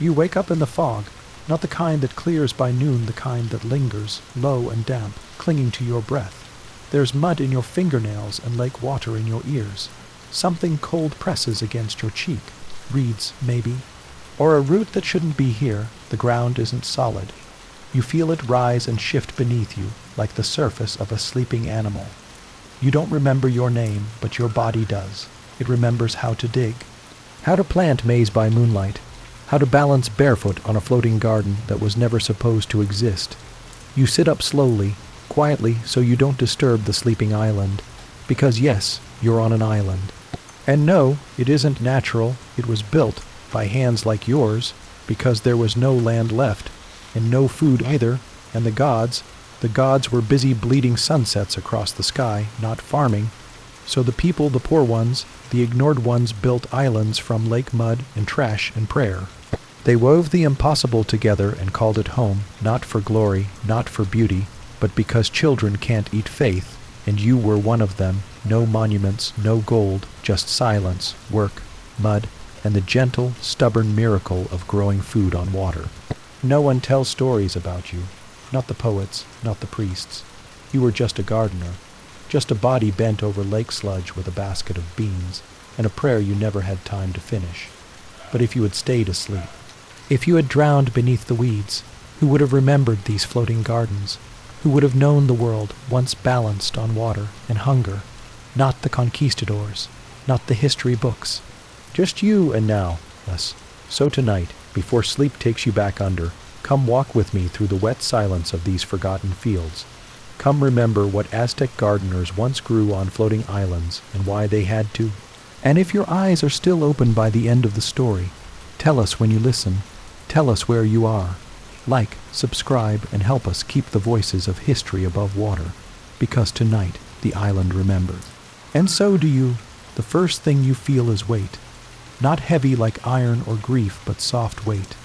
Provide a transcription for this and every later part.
You wake up in the fog, not the kind that clears by noon, the kind that lingers, low and damp, clinging to your breath. There's mud in your fingernails and lake water in your ears. Something cold presses against your cheek. Reeds, maybe. Or a root that shouldn't be here. The ground isn't solid. You feel it rise and shift beneath you, like the surface of a sleeping animal. You don't remember your name, but your body does. It remembers how to dig, how to plant maize by moonlight, how to balance barefoot on a floating garden that was never supposed to exist. You sit up slowly, quietly, so you don't disturb the sleeping island, because yes, you're on an island. And no, it isn't natural. It was built by hands like yours, because there was no land left, and no food either, and the gods were busy bleeding sunsets across the sky, not farming. So the people, the poor ones, the ignored ones, built islands from lake mud and trash and prayer. They wove the impossible together and called it home, not for glory, not for beauty, but because children can't eat faith, and you were one of them. No monuments, no gold, just silence, work, mud, and the gentle, stubborn miracle of growing food on water. No one tells stories about you, not the poets, not the priests. You were just a gardener, just a body bent over lake sludge with a basket of beans, and a prayer you never had time to finish. But if you had stayed asleep, if you had drowned beneath the weeds, who would have remembered these floating gardens? Who would have known the world once balanced on water and hunger? Not the conquistadors, not the history books. Just you and now, us. So tonight, before sleep takes you back under, come walk with me through the wet silence of these forgotten fields. Come remember what Aztec gardeners once grew on floating islands and why they had to. And if your eyes are still open by the end of the story, tell us when you listen. Tell us where you are. Like, subscribe, and help us keep the voices of history above water, because tonight the island remembers. And so do you. The first thing you feel is weight. Not heavy like iron or grief, but soft weight.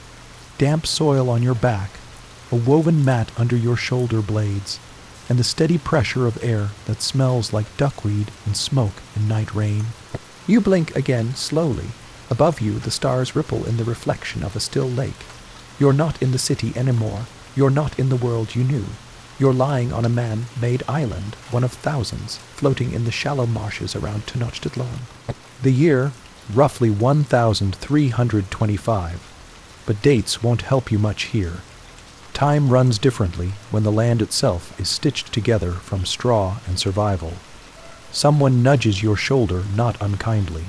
Damp soil on your back, a woven mat under your shoulder blades, and the steady pressure of air that smells like duckweed and smoke and night rain. You blink again, slowly. Above you, the stars ripple in the reflection of a still lake. You're not in the city anymore. You're not in the world you knew. You're lying on a man-made island, one of thousands, floating in the shallow marshes around Tenochtitlan. The year, roughly 1325. But dates won't help you much here. Time runs differently when the land itself is stitched together from straw and survival. Someone nudges your shoulder not unkindly.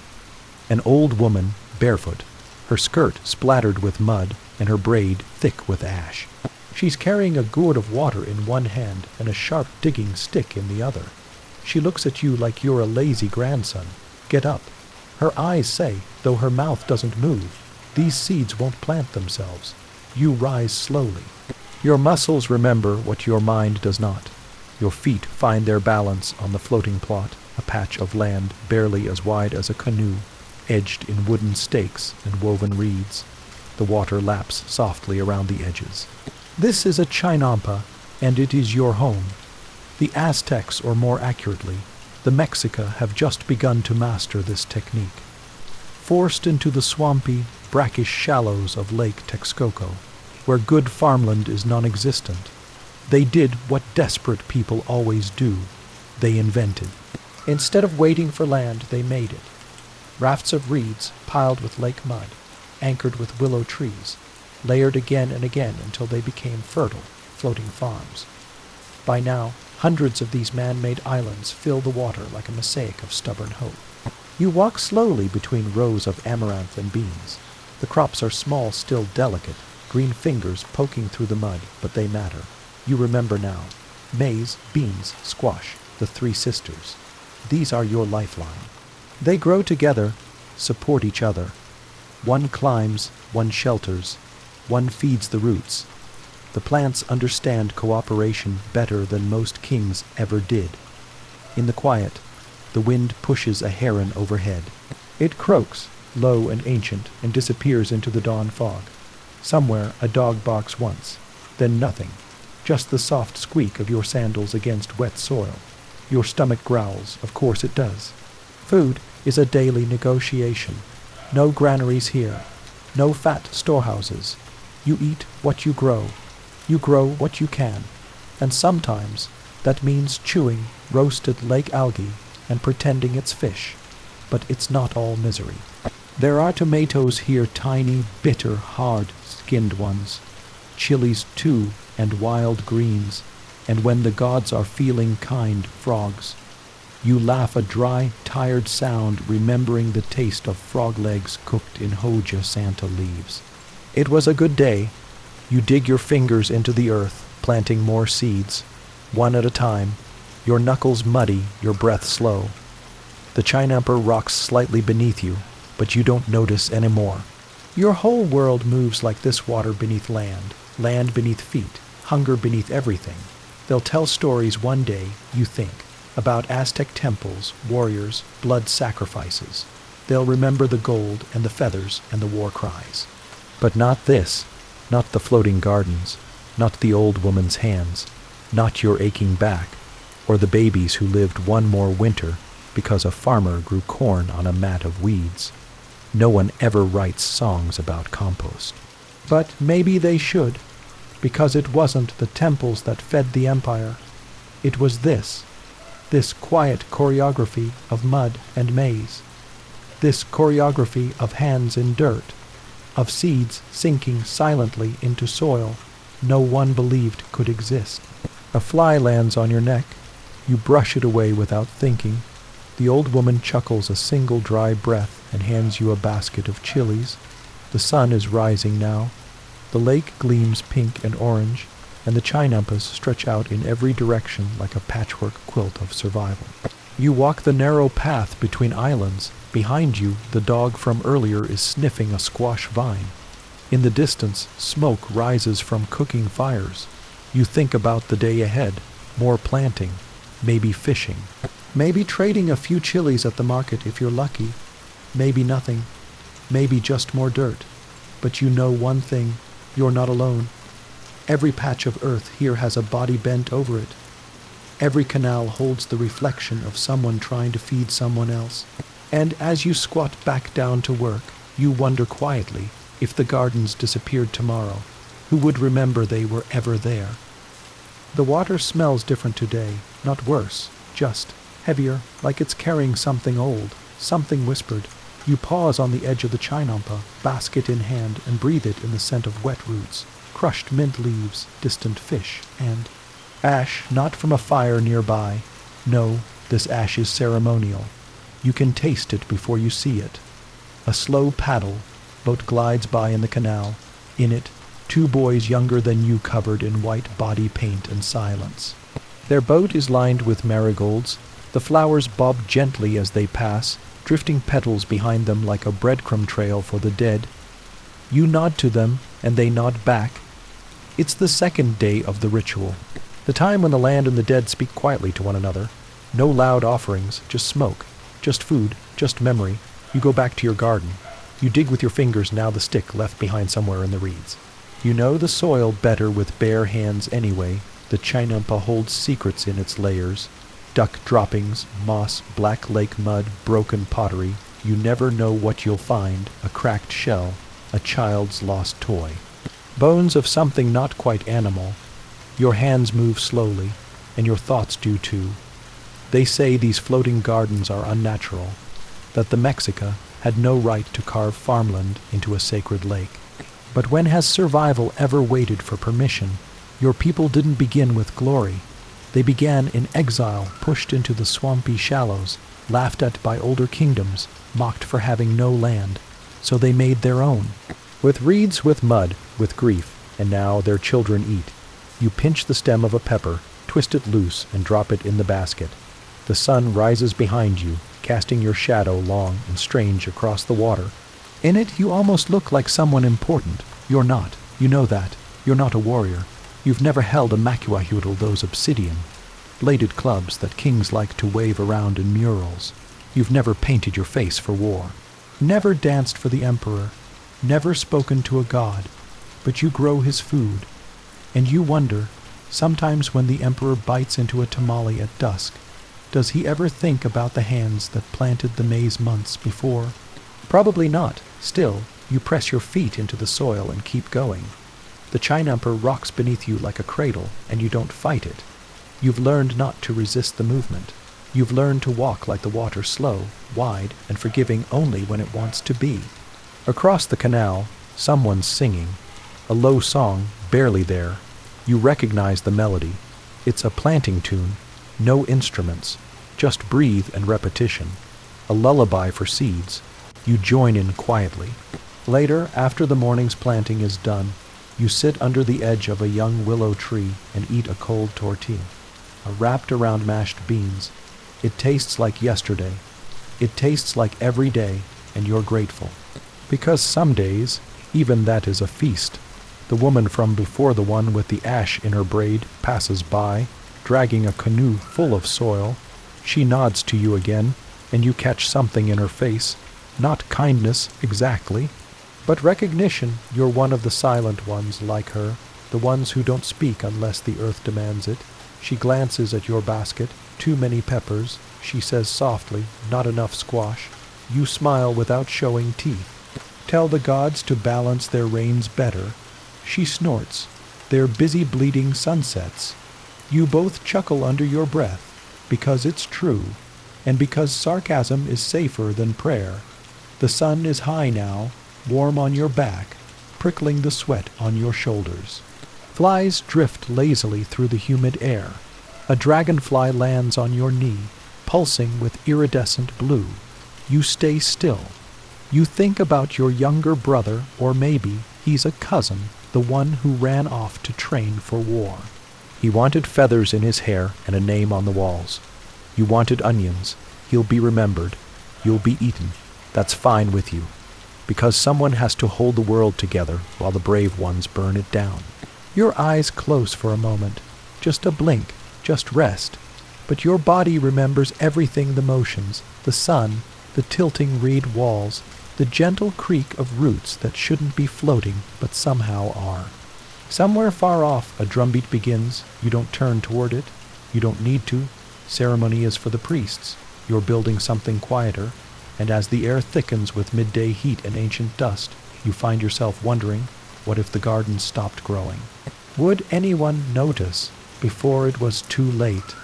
An old woman, barefoot, her skirt splattered with mud and her braid thick with ash. She's carrying a gourd of water in one hand and a sharp digging stick in the other. She looks at you like you're a lazy grandson. Get up. Her eyes say, though her mouth doesn't move, these seeds won't plant themselves. You rise slowly. Your muscles remember what your mind does not. Your feet find their balance on the floating plot, a patch of land barely as wide as a canoe, edged in wooden stakes and woven reeds. The water laps softly around the edges. This is a chinampa, and it is your home. The Aztecs, or more accurately, the Mexica, have just begun to master this technique. Forced into the swampy, brackish shallows of Lake Texcoco, where good farmland is non-existent, they did what desperate people always do. They invented. Instead of waiting for land, they made it. Rafts of reeds piled with lake mud, anchored with willow trees, layered again and again until they became fertile, floating farms. By now, hundreds of these man-made islands fill the water like a mosaic of stubborn hope. You walk slowly between rows of amaranth and beans. The crops are small, still delicate, green fingers poking through the mud, but they matter. You remember now. Maize, beans, squash, the three sisters. These are your lifeline. They grow together, support each other. One climbs, one shelters, one feeds the roots. The plants understand cooperation better than most kings ever did. In the quiet, the wind pushes a heron overhead. It croaks, low and ancient, and disappears into the dawn fog. Somewhere a dog barks once, then nothing, just the soft squeak of your sandals against wet soil. Your stomach growls, of course it does. Food is a daily negotiation. No granaries here. No fat storehouses. You eat what you grow. You grow what you can. And sometimes that means chewing roasted lake algae and pretending it's fish. But it's not all misery. There are tomatoes here, tiny, bitter, hard-skinned ones. Chilies, too, and wild greens. And when the gods are feeling kind, frogs. You laugh a dry, tired sound, remembering the taste of frog legs cooked in hoja Santa leaves. It was a good day. You dig your fingers into the earth, planting more seeds, one at a time, your knuckles muddy, your breath slow. The chinamper rocks slightly beneath you, but you don't notice anymore. Your whole world moves like this water beneath land, land beneath feet, hunger beneath everything. They'll tell stories one day, you think, about Aztec temples, warriors, blood sacrifices. They'll remember the gold and the feathers and the war cries. But not this, not the floating gardens, not the old woman's hands, not your aching back, or the babies who lived one more winter because a farmer grew corn on a mat of weeds. No one ever writes songs about compost. But maybe they should, because it wasn't the temples that fed the empire. It was this quiet choreography of mud and maize, this choreography of hands in dirt, of seeds sinking silently into soil no one believed could exist. A fly lands on your neck. You brush it away without thinking. The old woman chuckles a single dry breath and hands you a basket of chilies. The sun is rising now. The lake gleams pink and orange, and the chinampas stretch out in every direction like a patchwork quilt of survival. You walk the narrow path between islands. Behind you, the dog from earlier is sniffing a squash vine. In the distance, smoke rises from cooking fires. You think about the day ahead, more planting, maybe fishing, maybe trading a few chilies at the market if you're lucky, maybe nothing, maybe just more dirt. But you know one thing, you're not alone. Every patch of earth here has a body bent over it. Every canal holds the reflection of someone trying to feed someone else. And as you squat back down to work, you wonder quietly, if the gardens disappeared tomorrow, who would remember they were ever there? The water smells different today, not worse, just heavier, like it's carrying something old, something whispered. You pause on the edge of the chinampa, basket in hand, and breathe it in the scent of wet roots, crushed mint leaves, distant fish, and ash not from a fire nearby. No, this ash is ceremonial. You can taste it before you see it. A slow paddle boat glides by in the canal. In it, 2 boys younger than you covered in white body paint and silence. Their boat is lined with marigolds. The flowers bob gently as they pass, drifting petals behind them like a breadcrumb trail for the dead. You nod to them, and they nod back. It's the second day of the ritual, the time when the land and the dead speak quietly to one another. No loud offerings, just smoke, just food, just memory. You go back to your garden. You dig with your fingers, now the stick left behind somewhere in the reeds. You know the soil better with bare hands anyway. The chinampa holds secrets in its layers. Duck droppings, moss, black lake mud, broken pottery. You never know what you'll find, a cracked shell, a child's lost toy. Bones of something not quite animal. Your hands move slowly, and your thoughts do too. They say these floating gardens are unnatural, that the Mexica had no right to carve farmland into a sacred lake. But when has survival ever waited for permission? Your people didn't begin with glory. They began in exile, pushed into the swampy shallows, laughed at by older kingdoms, mocked for having no land. So they made their own. With reeds, with mud, with grief, and now their children eat. You pinch the stem of a pepper, twist it loose, and drop it in the basket. The sun rises behind you, casting your shadow long and strange across the water. In it you almost look like someone important. You're not. You know that. You're not a warrior. You've never held a macuahudal, those obsidian, bladed clubs that kings like to wave around in murals. You've never painted your face for war. Never danced for the emperor. Never spoken to a god. But you grow his food. And you wonder, sometimes when the emperor bites into a tamale at dusk, does he ever think about the hands that planted the maize months before? Probably not. Still, You press your feet into the soil and keep going. The chinamper rocks beneath you like a cradle, and you don't fight it. You've learned not to resist the movement. You've learned to walk like the water, slow, wide, and forgiving only when it wants to be. Across the canal, someone's singing. A low song, barely there. You recognize the melody. It's a planting tune, no instruments, just breathe and repetition. A lullaby for seeds. You join in quietly. Later, after the morning's planting is done, you sit under the edge of a young willow tree and eat a cold tortilla, wrapped around mashed beans. It tastes like yesterday. It tastes like every day, and you're grateful. Because some days, even that is a feast. The woman from before the one with the ash in her braid passes by, dragging a canoe full of soil. She nods to you again, and you catch something in her face. Not kindness, exactly, but recognition. You're one of the silent ones like her, the ones who don't speak unless the earth demands it. She glances at your basket. Too many peppers. She says softly, not enough squash. You smile without showing teeth. Tell the gods to balance their rains better. She snorts. They're busy bleeding sunsets. You both chuckle under your breath, because it's true, and because sarcasm is safer than prayer. The sun is high now, warm on your back, prickling the sweat on your shoulders. Flies drift lazily through the humid air. A dragonfly lands on your knee, pulsing with iridescent blue. You stay still. You think about your younger brother, or maybe he's a cousin, the one who ran off to train for war. He wanted feathers in his hair and a name on the walls. You wanted onions. He'll be remembered. You'll be eaten. That's fine with you. Because someone has to hold the world together while the brave ones burn it down. Your eyes close for a moment. Just a blink. Just rest. But your body remembers everything, the motions, the sun, the tilting reed walls, the gentle creak of roots that shouldn't be floating but somehow are. Somewhere far off, a drumbeat begins. You don't turn toward it. You don't need to. Ceremony is for the priests. You're building something quieter, and as the air thickens with midday heat and ancient dust, you find yourself wondering, what if the garden stopped growing? Would anyone notice before it was too late?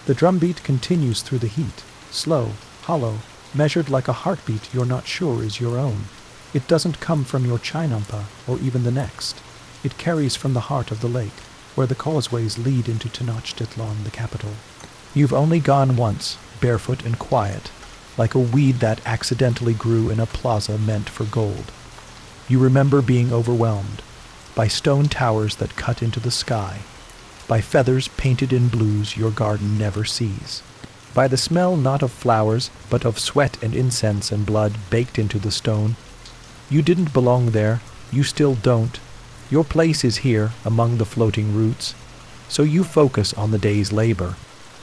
The drumbeat continues through the heat, slow, hollow, measured like a heartbeat you're not sure is your own. It doesn't come from your chinampa or even the next. It carries from the heart of the lake, where the causeways lead into Tenochtitlan, the capital. You've only gone once, barefoot and quiet, like a weed that accidentally grew in a plaza meant for gold. You remember being overwhelmed by stone towers that cut into the sky, by feathers painted in blues your garden never sees, by the smell not of flowers, but of sweat and incense and blood baked into the stone. You didn't belong there. You still don't. Your place is here, among the floating roots. So you focus on the day's labor,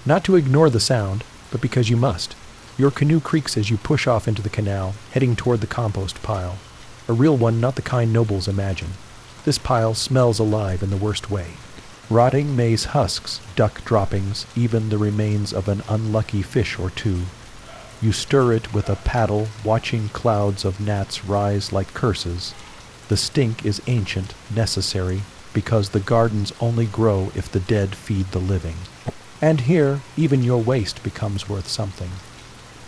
not to ignore the sound, but because you must. Your canoe creaks as you push off into the canal, heading toward the compost pile. A real one, not the kind nobles imagine. This pile smells alive in the worst way. Rotting maize husks, duck droppings, even the remains of an unlucky fish or two. You stir it with a paddle, watching clouds of gnats rise like curses. The stink is ancient, necessary, because the gardens only grow if the dead feed the living. And here, even your waste becomes worth something.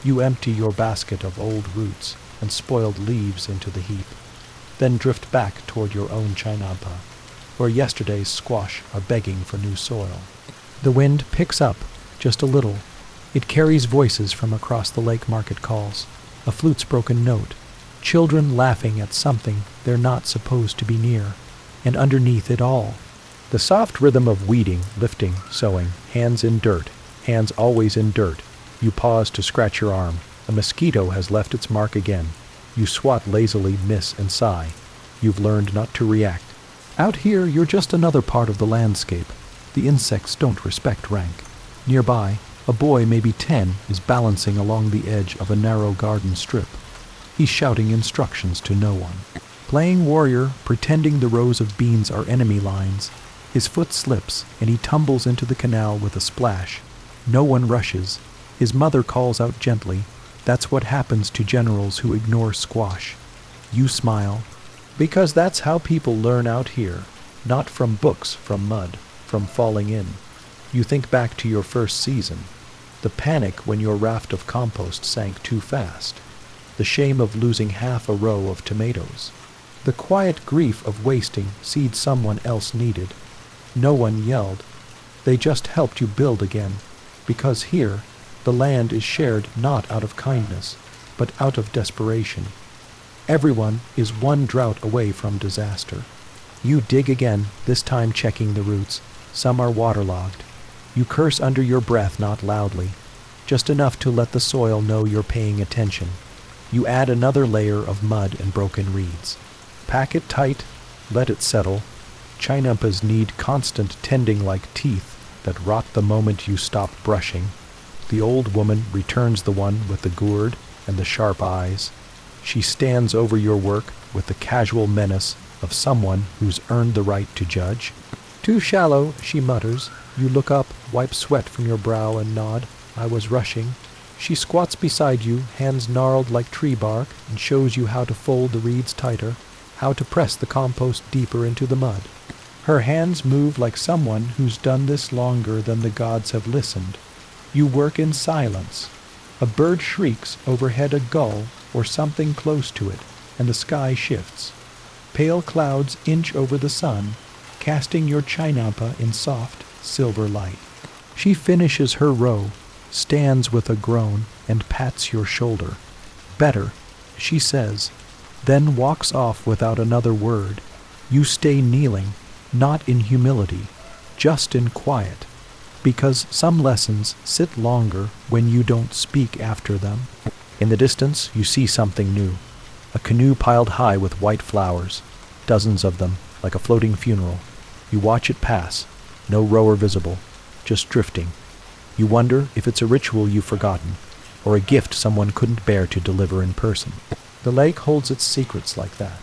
You empty your basket of old roots and spoiled leaves into the heap, then drift back toward your own chinampa, where yesterday's squash are begging for new soil. The wind picks up, just a little. It carries voices from across the lake market calls, a flute's broken note, children laughing at something they're not supposed to be near, and underneath it all, the soft rhythm of weeding, lifting, sowing, hands in dirt, hands always in dirt. You pause to scratch your arm. A mosquito has left its mark again. You swat lazily, miss, and sigh. You've learned not to react. Out here, you're just another part of the landscape. The insects don't respect rank. Nearby, a boy, maybe 10, is balancing along the edge of a narrow garden strip. He's shouting instructions to no one. Playing warrior, pretending the rows of beans are enemy lines. His foot slips, and he tumbles into the canal with a splash. No one rushes. His mother calls out gently. That's what happens to generals who ignore squash. You smile. Because that's how people learn out here. Not from books, from mud, from falling in. You think back to your first season. The panic when your raft of compost sank too fast. The shame of losing half a row of tomatoes. The quiet grief of wasting seed someone else needed. No one yelled. They just helped you build again. Because here, the land is shared not out of kindness, but out of desperation. Everyone is one drought away from disaster. You dig again, this time checking the roots. Some are waterlogged. You curse under your breath, not loudly, just enough to let the soil know you're paying attention. You add another layer of mud and broken reeds. Pack it tight, let it settle. Chinampas need constant tending like teeth that rot the moment you stop brushing. The old woman returns the one with the gourd and the sharp eyes. She stands over your work with the casual menace of someone who's earned the right to judge. Too shallow, she mutters. You look up, wipe sweat from your brow and nod. I was rushing. She squats beside you, hands gnarled like tree bark, and shows you how to fold the reeds tighter, how to press the compost deeper into the mud. Her hands move like someone who's done this longer than the gods have listened. You work in silence. A bird shrieks overhead, a gull, or something close to it, and the sky shifts. Pale clouds inch over the sun, casting your chinampa in soft, silver light. She finishes her row, stands with a groan, and pats your shoulder. Better, she says, then walks off without another word. You stay kneeling, not in humility, just in quiet, because some lessons sit longer when you don't speak after them. In the distance, you see something new. A canoe piled high with white flowers, dozens of them, like a floating funeral. You watch it pass, no rower visible, just drifting. You wonder if it's a ritual you've forgotten, or a gift someone couldn't bear to deliver in person. The lake holds its secrets like that.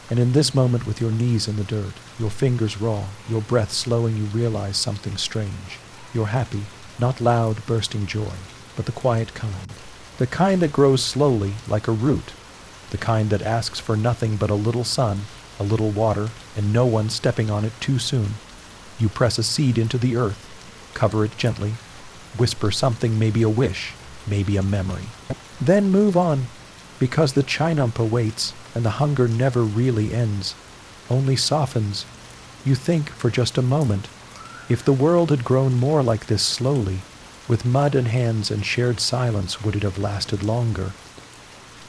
And in this moment, with your knees in the dirt, your fingers raw, your breath slowing, you realize something strange. You're happy, not loud, bursting joy, but the quiet kind. The kind that grows slowly, like a root. The kind that asks for nothing but a little sun, a little water, and no one stepping on it too soon. You press a seed into the earth, cover it gently, whisper something, maybe a wish, maybe a memory. Then move on, because the chinampa waits, and the hunger never really ends, only softens. You think for just a moment, if the world had grown more like this slowly, with mud and hands and shared silence, would it have lasted longer?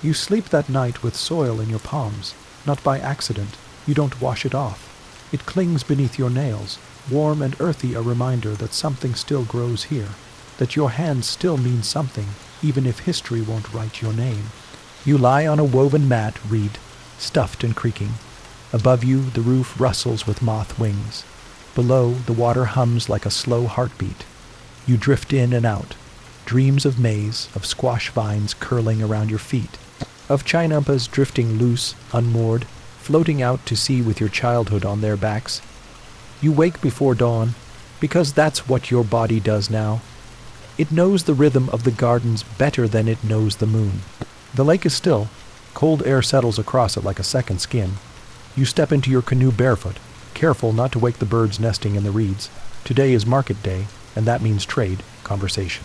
You sleep that night with soil in your palms, not by accident. You don't wash it off. It clings beneath your nails, warm and earthy, a reminder that something still grows here, that your hands still mean something, even if history won't write your name. You lie on a woven mat, reed, stuffed and creaking. Above you, the roof rustles with moth wings. Below, the water hums like a slow heartbeat. You drift in and out, dreams of maize, of squash vines curling around your feet, of chinampas drifting loose, unmoored, floating out to sea with your childhood on their backs. You wake before dawn, because that's what your body does now. It knows the rhythm of the gardens better than it knows the moon. The lake is still. Cold air settles across it like a second skin. You step into your canoe barefoot, careful not to wake the birds nesting in the reeds. Today is market day, and that means trade, conversation.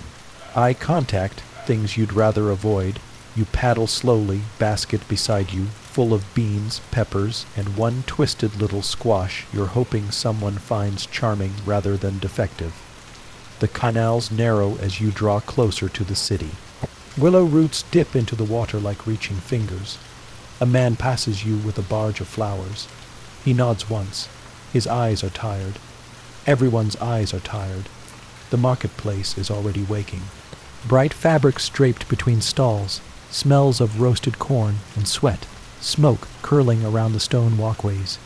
Eye contact, things you'd rather avoid. You paddle slowly, basket beside you, full of beans, peppers, and one twisted little squash you're hoping someone finds charming rather than defective. The canals narrow as you draw closer to the city. Willow roots dip into the water like reaching fingers. A man passes you with a barge of flowers. He nods once. His eyes are tired. Everyone's eyes are tired. The marketplace is already waking. Bright fabrics draped between stalls, smells of roasted corn and sweat, smoke curling around the stone walkways.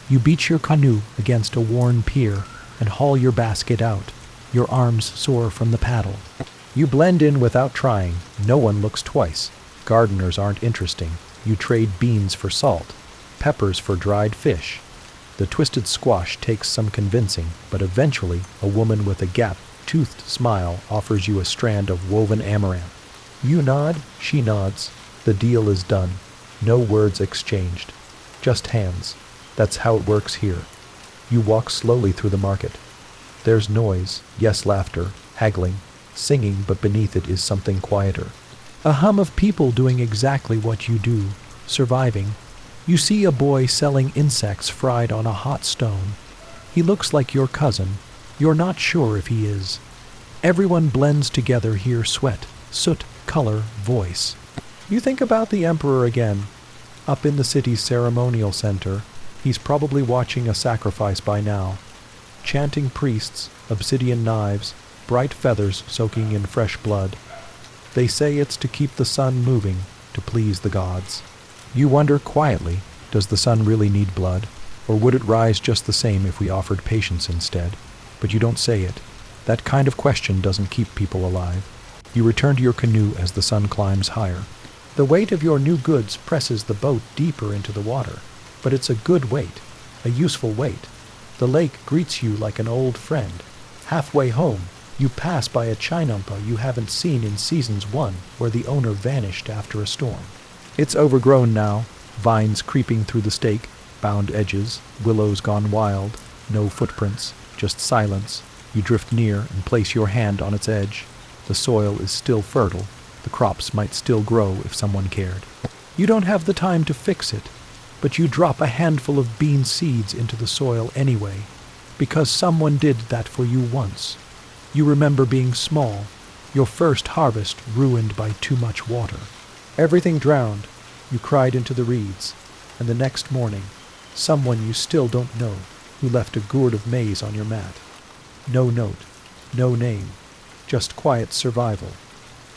You beach your canoe against a worn pier and haul your basket out, your arms sore from the paddle. You blend in without trying. No one looks twice. Gardeners aren't interesting. You trade beans for salt, peppers for dried fish. The twisted squash takes some convincing, but eventually a woman with a gap-toothed smile offers you a strand of woven amaranth. You nod, she nods. The deal is done. No words exchanged. Just hands. That's how it works here. You walk slowly through the market. There's noise, yes, laughter, haggling, singing, but beneath it is something quieter. A hum of people doing exactly what you do, surviving. You see a boy selling insects fried on a hot stone. He looks like your cousin. You're not sure if he is. Everyone blends together here, sweat, soot, color, voice. You think about the emperor again. Up in the city's ceremonial center, he's probably watching a sacrifice by now. Chanting priests, obsidian knives, bright feathers soaking in fresh blood. They say it's to keep the sun moving, to please the gods. You wonder quietly, does the sun really need blood? Or would it rise just the same if we offered patience instead? But you don't say it. That kind of question doesn't keep people alive. You return to your canoe as the sun climbs higher. The weight of your new goods presses the boat deeper into the water. But it's a good weight, a useful weight. The lake greets you like an old friend. Halfway home, you pass by a chinampa you haven't seen in seasons 1, where the owner vanished after a storm. It's overgrown now, vines creeping through the stake, bound edges, willows gone wild, no footprints, just silence. You drift near and place your hand on its edge. The soil is still fertile. The crops might still grow if someone cared. You don't have the time to fix it, but you drop a handful of bean seeds into the soil anyway, because someone did that for you once. You remember being small, your first harvest ruined by too much water. Everything drowned. You cried into the reeds, and the next morning, someone you still don't know who left a gourd of maize on your mat. No note, no name, just quiet survival.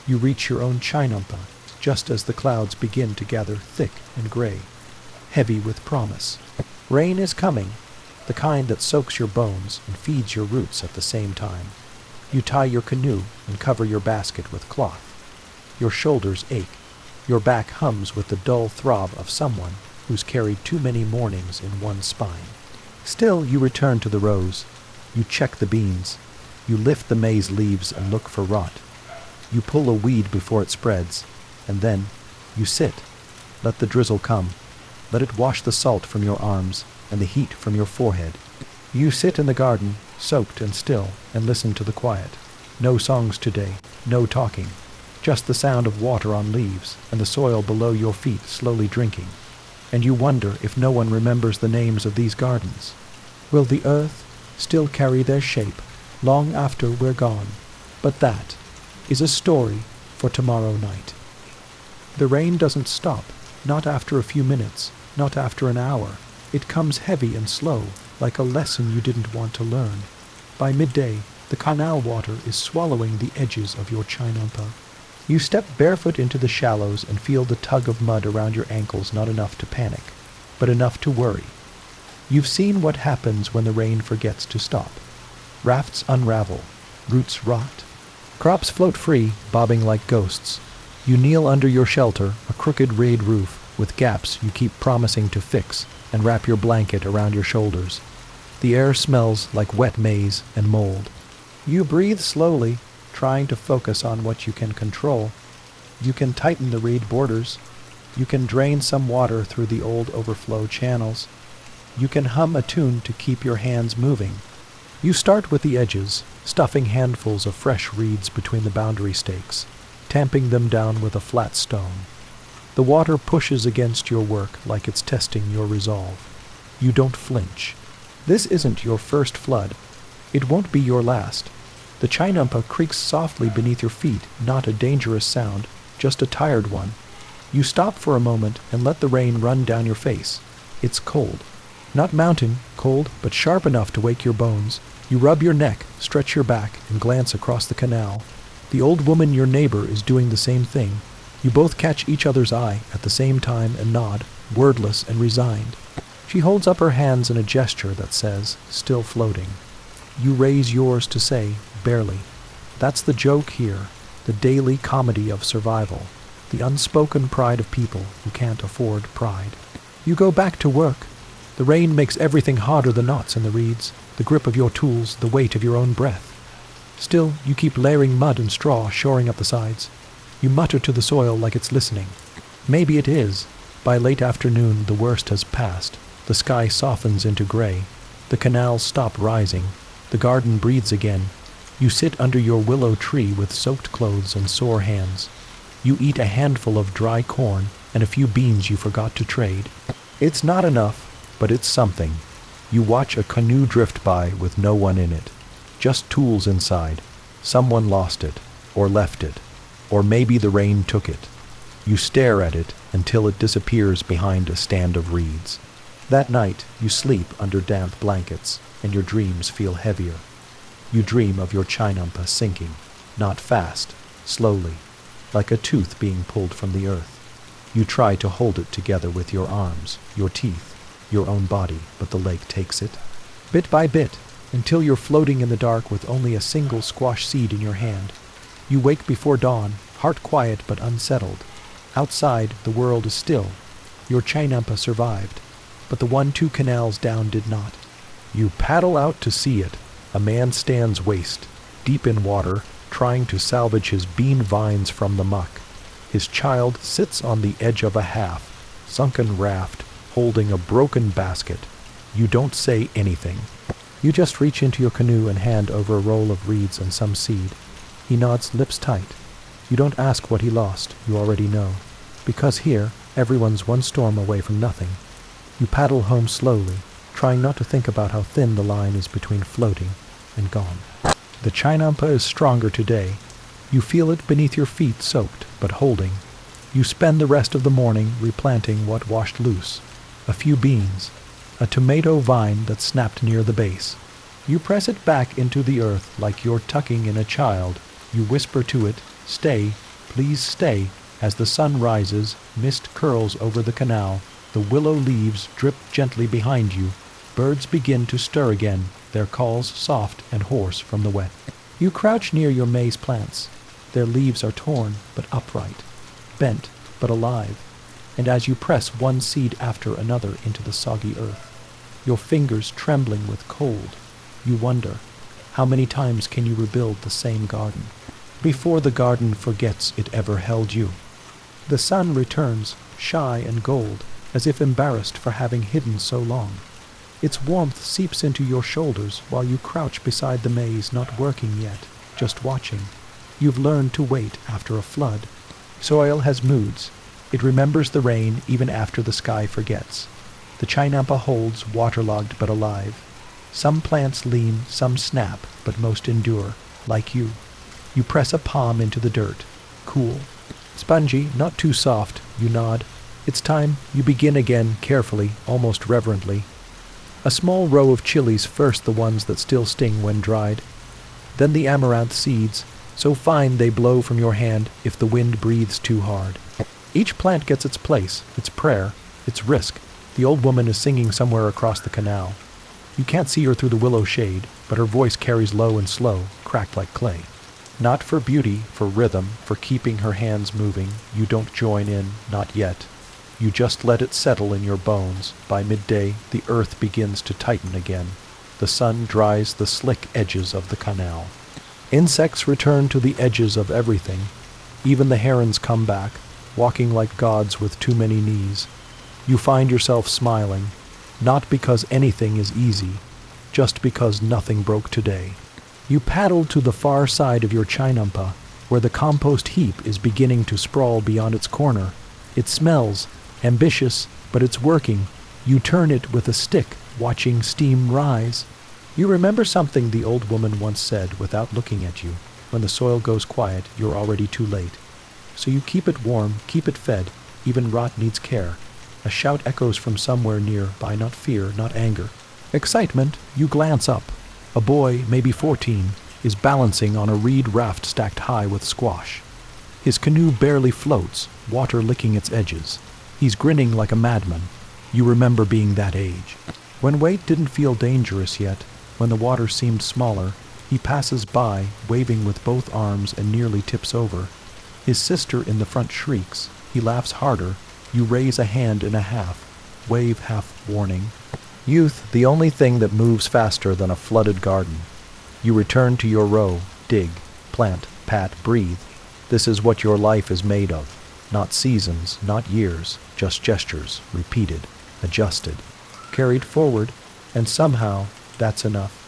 You reach your own chinampa just as the clouds begin to gather thick and gray, heavy with promise. Rain is coming, the kind that soaks your bones and feeds your roots at the same time. You tie your canoe and cover your basket with cloth. Your shoulders ache. Your back hums with the dull throb of someone who's carried too many mornings in one spine. Still, you return to the rows. You check the beans. You lift the maize leaves and look for rot. You pull a weed before it spreads, and then you sit. Let the drizzle come. Let it wash the salt from your arms and the heat from your forehead. You sit in the garden, soaked and still, and listen to the quiet. No songs today, no talking. Just the sound of water on leaves and the soil below your feet slowly drinking. And you wonder if no one remembers the names of these gardens. Will the earth still carry their shape long after we're gone? But that is a story for tomorrow night. The rain doesn't stop, not after a few minutes, not after an hour. It comes heavy and slow, like a lesson you didn't want to learn. By midday, the canal water is swallowing the edges of your chinampa. You step barefoot into the shallows and feel the tug of mud around your ankles, not enough to panic, but enough to worry. You've seen what happens when the rain forgets to stop. Rafts unravel, roots rot. Crops float free, bobbing like ghosts. You kneel under your shelter, a crooked rayed roof, with gaps you keep promising to fix, and wrap your blanket around your shoulders. The air smells like wet maize and mold. You breathe slowly, trying to focus on what you can control. You can tighten the reed borders. You can drain some water through the old overflow channels. You can hum a tune to keep your hands moving. You start with the edges, stuffing handfuls of fresh reeds between the boundary stakes, tamping them down with a flat stone. The water pushes against your work like it's testing your resolve. You don't flinch. This isn't your first flood. It won't be your last. The chinampa creaks softly beneath your feet, not a dangerous sound, just a tired one. You stop for a moment and let the rain run down your face. It's cold. Not mountain cold, but sharp enough to wake your bones. You rub your neck, stretch your back, and glance across the canal. The old woman, your neighbor, is doing the same thing. You both catch each other's eye at the same time and nod, wordless and resigned. She holds up her hands in a gesture that says, still floating. You raise yours to say, barely. That's the joke here, the daily comedy of survival, the unspoken pride of people who can't afford pride. You go back to work. The rain makes everything harder, the knots in the reeds, the grip of your tools, the weight of your own breath. Still, you keep layering mud and straw, shoring up the sides. You mutter to the soil like it's listening. Maybe it is. By late afternoon, the worst has passed. The sky softens into gray. The canals stop rising. The garden breathes again. You sit under your willow tree with soaked clothes and sore hands. You eat a handful of dry corn and a few beans you forgot to trade. It's not enough, but it's something. You watch a canoe drift by with no one in it. Just tools inside. Someone lost it, or left it, or maybe the rain took it. You stare at it until it disappears behind a stand of reeds. That night, you sleep under damp blankets, and your dreams feel heavier. You dream of your chinampa sinking, not fast, slowly, like a tooth being pulled from the earth. You try to hold it together with your arms, your teeth, your own body, but the lake takes it. Bit by bit, until you're floating in the dark with only a single squash seed in your hand. You wake before dawn, heart quiet but unsettled. Outside, the world is still. Your chinampa survived, but the 1-2 canals down did not. You paddle out to see it. A man stands waist, deep in water, trying to salvage his bean vines from the muck. His child sits on the edge of a half-sunken raft, holding a broken basket. You don't say anything. You just reach into your canoe and hand over a roll of reeds and some seed. He nods, lips tight. You don't ask what he lost, you already know. Because here, everyone's one storm away from nothing. You paddle home slowly, trying not to think about how thin the line is between floating and gone. The chinampa is stronger today. You feel it beneath your feet, soaked, but holding. You spend the rest of the morning replanting what washed loose. A few beans, a tomato vine that snapped near the base. You press it back into the earth like you're tucking in a child. You whisper to it, "Stay, please stay." As the sun rises, mist curls over the canal. The willow leaves drip gently behind you. Birds begin to stir again, their calls soft and hoarse from the wet. You crouch near your maize plants. Their leaves are torn but upright, bent but alive. And as you press one seed after another into the soggy earth, your fingers trembling with cold, you wonder, how many times can you rebuild the same garden before the garden forgets it ever held you? The sun returns, shy and gold, as if embarrassed for having hidden so long. Its warmth seeps into your shoulders while you crouch beside the maize, not working yet, just watching. You've learned to wait after a flood. Soil has moods. It remembers the rain even after the sky forgets. The chinampa holds, waterlogged but alive. Some plants lean, some snap, but most endure, like you. You press a palm into the dirt, cool. Spongy, not too soft, you nod. It's time. You begin again, carefully, almost reverently. A small row of chilies, first the ones that still sting when dried. Then the amaranth seeds, so fine they blow from your hand if the wind breathes too hard. Each plant gets its place, its prayer, its risk. The old woman is singing somewhere across the canal. You can't see her through the willow shade, but her voice carries low and slow, cracked like clay. Not for beauty, for rhythm, for keeping her hands moving. You don't join in, not yet. You just let it settle in your bones. By midday, the earth begins to tighten again. The sun dries the slick edges of the canal. Insects return to the edges of everything. Even the herons come back, walking like gods with too many knees. You find yourself smiling, not because anything is easy, just because nothing broke today. You paddle to the far side of your chinampa, where the compost heap is beginning to sprawl beyond its corner. It smells, ambitious, but it's working. You turn it with a stick, watching steam rise. You remember something the old woman once said without looking at you. When the soil goes quiet, you're already too late. So you keep it warm, keep it fed. Even rot needs care. A shout echoes from somewhere near by, not fear, not anger. Excitement. You glance up. A boy, maybe 14, is balancing on a reed raft stacked high with squash. His canoe barely floats, water licking its edges. He's grinning like a madman. You remember being that age. When weight didn't feel dangerous yet, when the water seemed smaller, he passes by, waving with both arms and nearly tips over. His sister in the front shrieks. He laughs harder. You raise a hand in a half, wave half warning. Youth, the only thing that moves faster than a flooded garden. You return to your row, dig, plant, pat, breathe. This is what your life is made of. Not seasons, not years, just gestures, repeated, adjusted, carried forward, and somehow that's enough.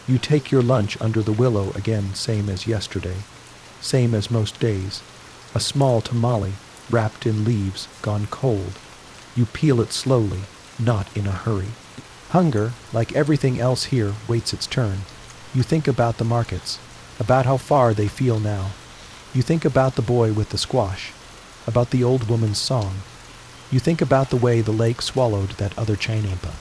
You take your lunch under the willow again, same as yesterday, same as most days. A small tamale, wrapped in leaves, gone cold. You peel it slowly, not in a hurry. Hunger, like everything else here, waits its turn. You think about the markets, about how far they feel now. You think about the boy with the squash, about the old woman's song. You think about the way the lake swallowed that other chainampa,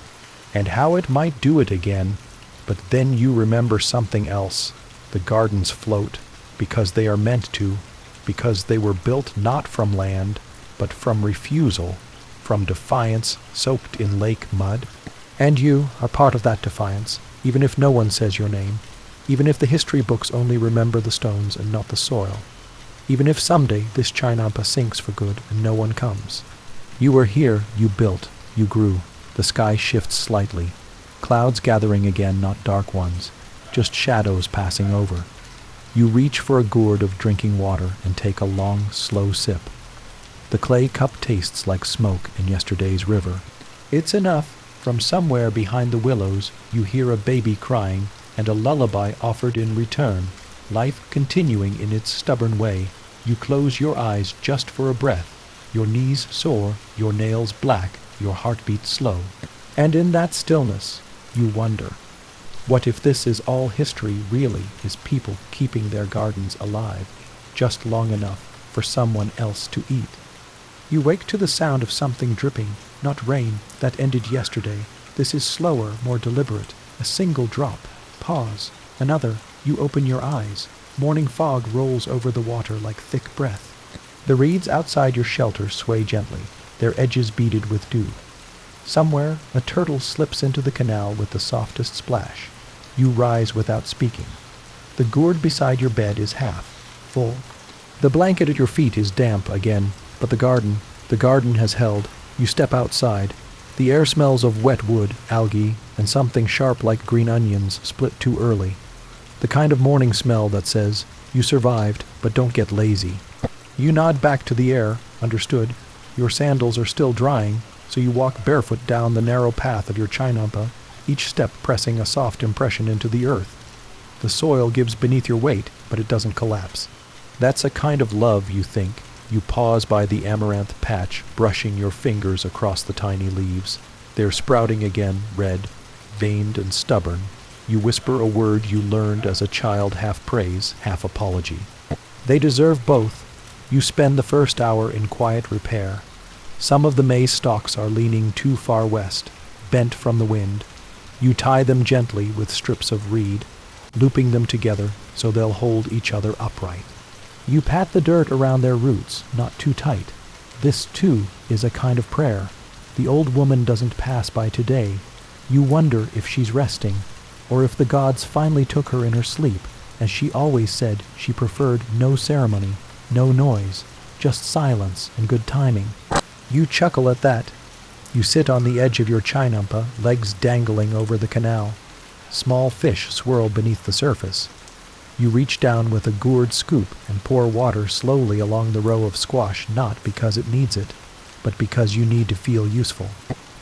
and how it might do it again. But then you remember something else. The gardens float, because they are meant to, because they were built not from land, but from refusal, from defiance soaked in lake mud. And you are part of that defiance, even if no one says your name, even if the history books only remember the stones and not the soil, even if someday this chainampa sinks for good and no one comes. You were here, you built, you grew. The sky shifts slightly. Clouds gathering again, not dark ones, just shadows passing over. You reach for a gourd of drinking water and take a long, slow sip. The clay cup tastes like smoke in yesterday's river. It's enough. From somewhere behind the willows, you hear a baby crying and a lullaby offered in return, life continuing in its stubborn way. You close your eyes just for a breath, your knees sore, your nails black, your heartbeat slow. And in that stillness, you wonder, what if this is all history really, is people keeping their gardens alive, just long enough for someone else to eat? You wake to the sound of something dripping, not rain, that ended yesterday. This is slower, more deliberate. A single drop. Pause. Another. You open your eyes. Morning fog rolls over the water like thick breath. The reeds outside your shelter sway gently, their edges beaded with dew. Somewhere, a turtle slips into the canal with the softest splash. You rise without speaking. The gourd beside your bed is half full. The blanket at your feet is damp again, but the garden has held. You step outside. The air smells of wet wood, algae, and something sharp like green onions split too early. The kind of morning smell that says, you survived, but don't get lazy. You nod back to the air, understood. Your sandals are still drying, so you walk barefoot down the narrow path of your chainampa, each step pressing a soft impression into the earth. The soil gives beneath your weight, but it doesn't collapse. That's a kind of love, you think. You pause by the amaranth patch, brushing your fingers across the tiny leaves. They're sprouting again, red, veined and stubborn. You whisper a word you learned as a child, half praise, half apology. They deserve both. You spend the first hour in quiet repair. Some of the maize stalks are leaning too far west, bent from the wind. You tie them gently with strips of reed, looping them together so they'll hold each other upright. You pat the dirt around their roots, not too tight. This, too, is a kind of prayer. The old woman doesn't pass by today. You wonder if she's resting, or if the gods finally took her in her sleep, as she always said she preferred no ceremony, no noise, just silence and good timing. You chuckle at that. You sit on the edge of your chainampa, legs dangling over the canal. Small fish swirl beneath the surface. You reach down with a gourd scoop and pour water slowly along the row of squash, not because it needs it, but because you need to feel useful.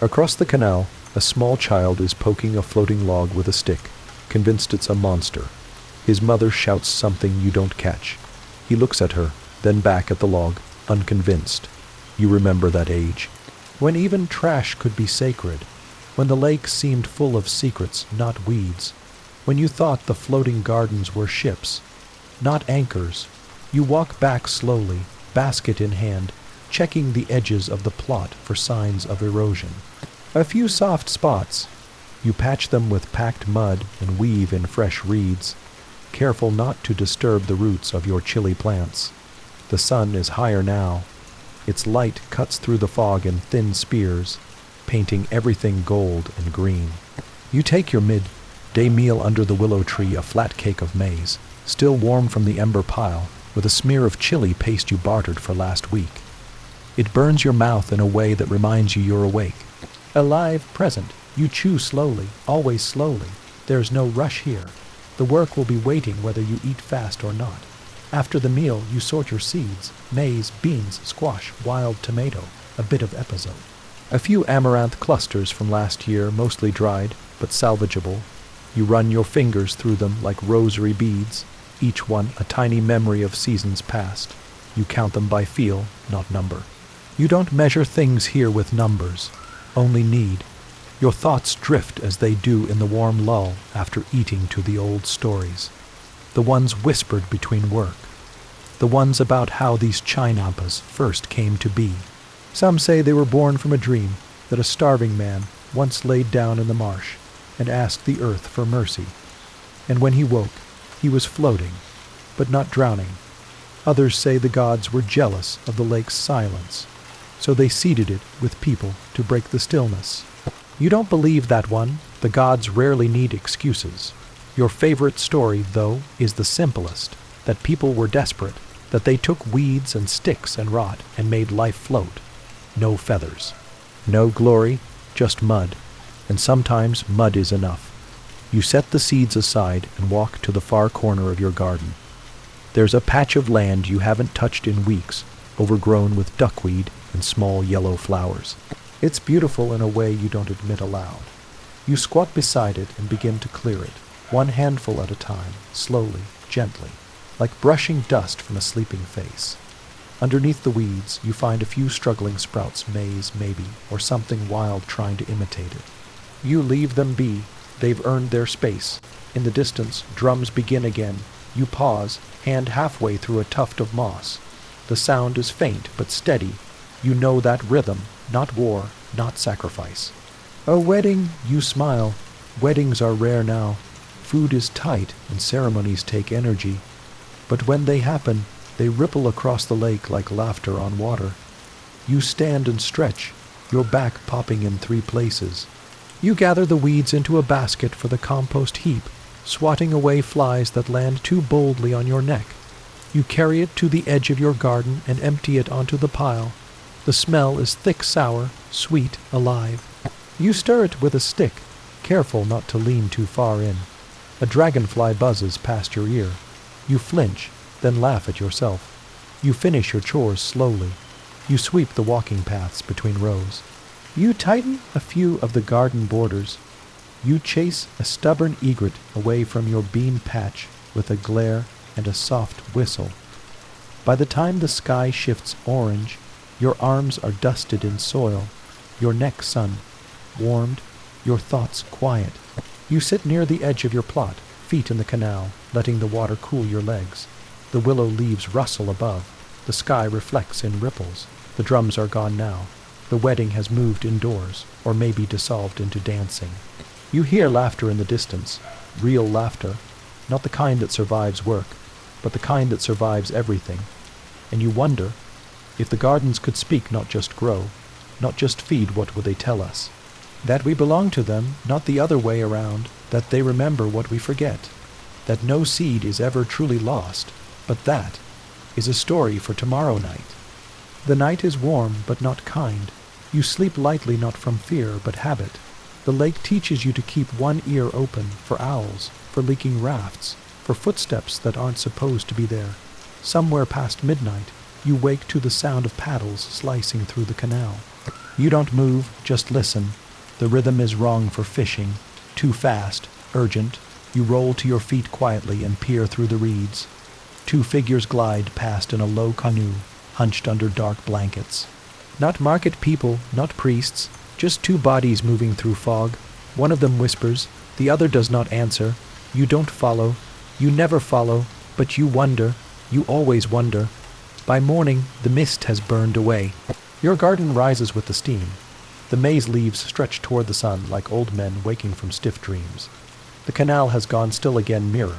Across the canal, a small child is poking a floating log with a stick, convinced it's a monster. His mother shouts something you don't catch. He looks at her, then back at the log, unconvinced. You remember that age, when even trash could be sacred, when the lake seemed full of secrets, not weeds, when you thought the floating gardens were ships, not anchors. You walk back slowly, basket in hand, checking the edges of the plot for signs of erosion. A few soft spots. You patch them with packed mud and weave in fresh reeds, careful not to disturb the roots of your chilly plants. The sun is higher now. Its light cuts through the fog in thin spears, painting everything gold and green. You take your midday meal under the willow tree, a flat cake of maize, still warm from the ember pile, with a smear of chili paste you bartered for last week. It burns your mouth in a way that reminds you you're awake. Alive, present. You chew slowly, always slowly. There's no rush here. The work will be waiting whether you eat fast or not. After the meal, you sort your seeds: maize, beans, squash, wild tomato, a bit of episode. A few amaranth clusters from last year, mostly dried, but salvageable. You run your fingers through them like rosary beads, each one a tiny memory of seasons past. You count them by feel, not number. You don't measure things here with numbers, only need. Your thoughts drift as they do in the warm lull after eating to the old stories. The ones whispered between work. The ones about how these chinampas first came to be. Some say they were born from a dream, that a starving man once laid down in the marsh and asked the earth for mercy. And when he woke, he was floating, but not drowning. Others say the gods were jealous of the lake's silence, so they seeded it with people to break the stillness. You don't believe that one. The gods rarely need excuses. Your favorite story, though, is the simplest, that people were desperate, that they took weeds and sticks and rot and made life float. No feathers. No glory, just mud. And sometimes mud is enough. You set the seeds aside and walk to the far corner of your garden. There's a patch of land you haven't touched in weeks, overgrown with duckweed and small yellow flowers. It's beautiful in a way you don't admit aloud. You squat beside it and begin to clear it, one handful at a time, slowly, gently, like brushing dust from a sleeping face. Underneath the weeds, you find a few struggling sprouts, maize maybe, or something wild trying to imitate it. You leave them be. They've earned their space. In the distance, drums begin again. You pause, hand halfway through a tuft of moss. The sound is faint but steady. You know that rhythm, not war, not sacrifice. A wedding, you smile. Weddings are rare now. Food is tight and ceremonies take energy. But when they happen, they ripple across the lake like laughter on water. You stand and stretch, your back popping in 3 places. You gather the weeds into a basket for the compost heap, swatting away flies that land too boldly on your neck. You carry it to the edge of your garden and empty it onto the pile. The smell is thick, sour, sweet, alive. You stir it with a stick, careful not to lean too far in. A dragonfly buzzes past your ear. You flinch, then laugh at yourself. You finish your chores slowly. You sweep the walking paths between rows. You tighten a few of the garden borders. You chase a stubborn egret away from your bean patch with a glare and a soft whistle. By the time the sky shifts orange, your arms are dusted in soil, your neck sun, warmed, your thoughts quiet. You sit near the edge of your plot, feet in the canal, letting the water cool your legs. The willow leaves rustle above. The sky reflects in ripples. The drums are gone now. The wedding has moved indoors, or maybe dissolved into dancing. You hear laughter in the distance, real laughter, not the kind that survives work, but the kind that survives everything. And you wonder, if the gardens could speak, not just grow, not just feed, what would they tell us? That we belong to them, not the other way around, that they remember what we forget, that no seed is ever truly lost, but that is a story for tomorrow night. The night is warm, but not kind. You sleep lightly, not from fear, but habit. The lake teaches you to keep one ear open for owls, for leaking rafts, for footsteps that aren't supposed to be there. Somewhere past midnight, you wake to the sound of paddles slicing through the canal. You don't move, just listen. The rhythm is wrong for fishing, too fast, urgent. You roll to your feet quietly and peer through the reeds. 2 figures glide past in a low canoe, hunched under dark blankets. Not market people, not priests, just 2 bodies moving through fog. One of them whispers, the other does not answer. You don't follow, you never follow, but you wonder, you always wonder. By morning, the mist has burned away. Your garden rises with the steam. The maize leaves stretch toward the sun like old men waking from stiff dreams. The canal has gone still again, mirror,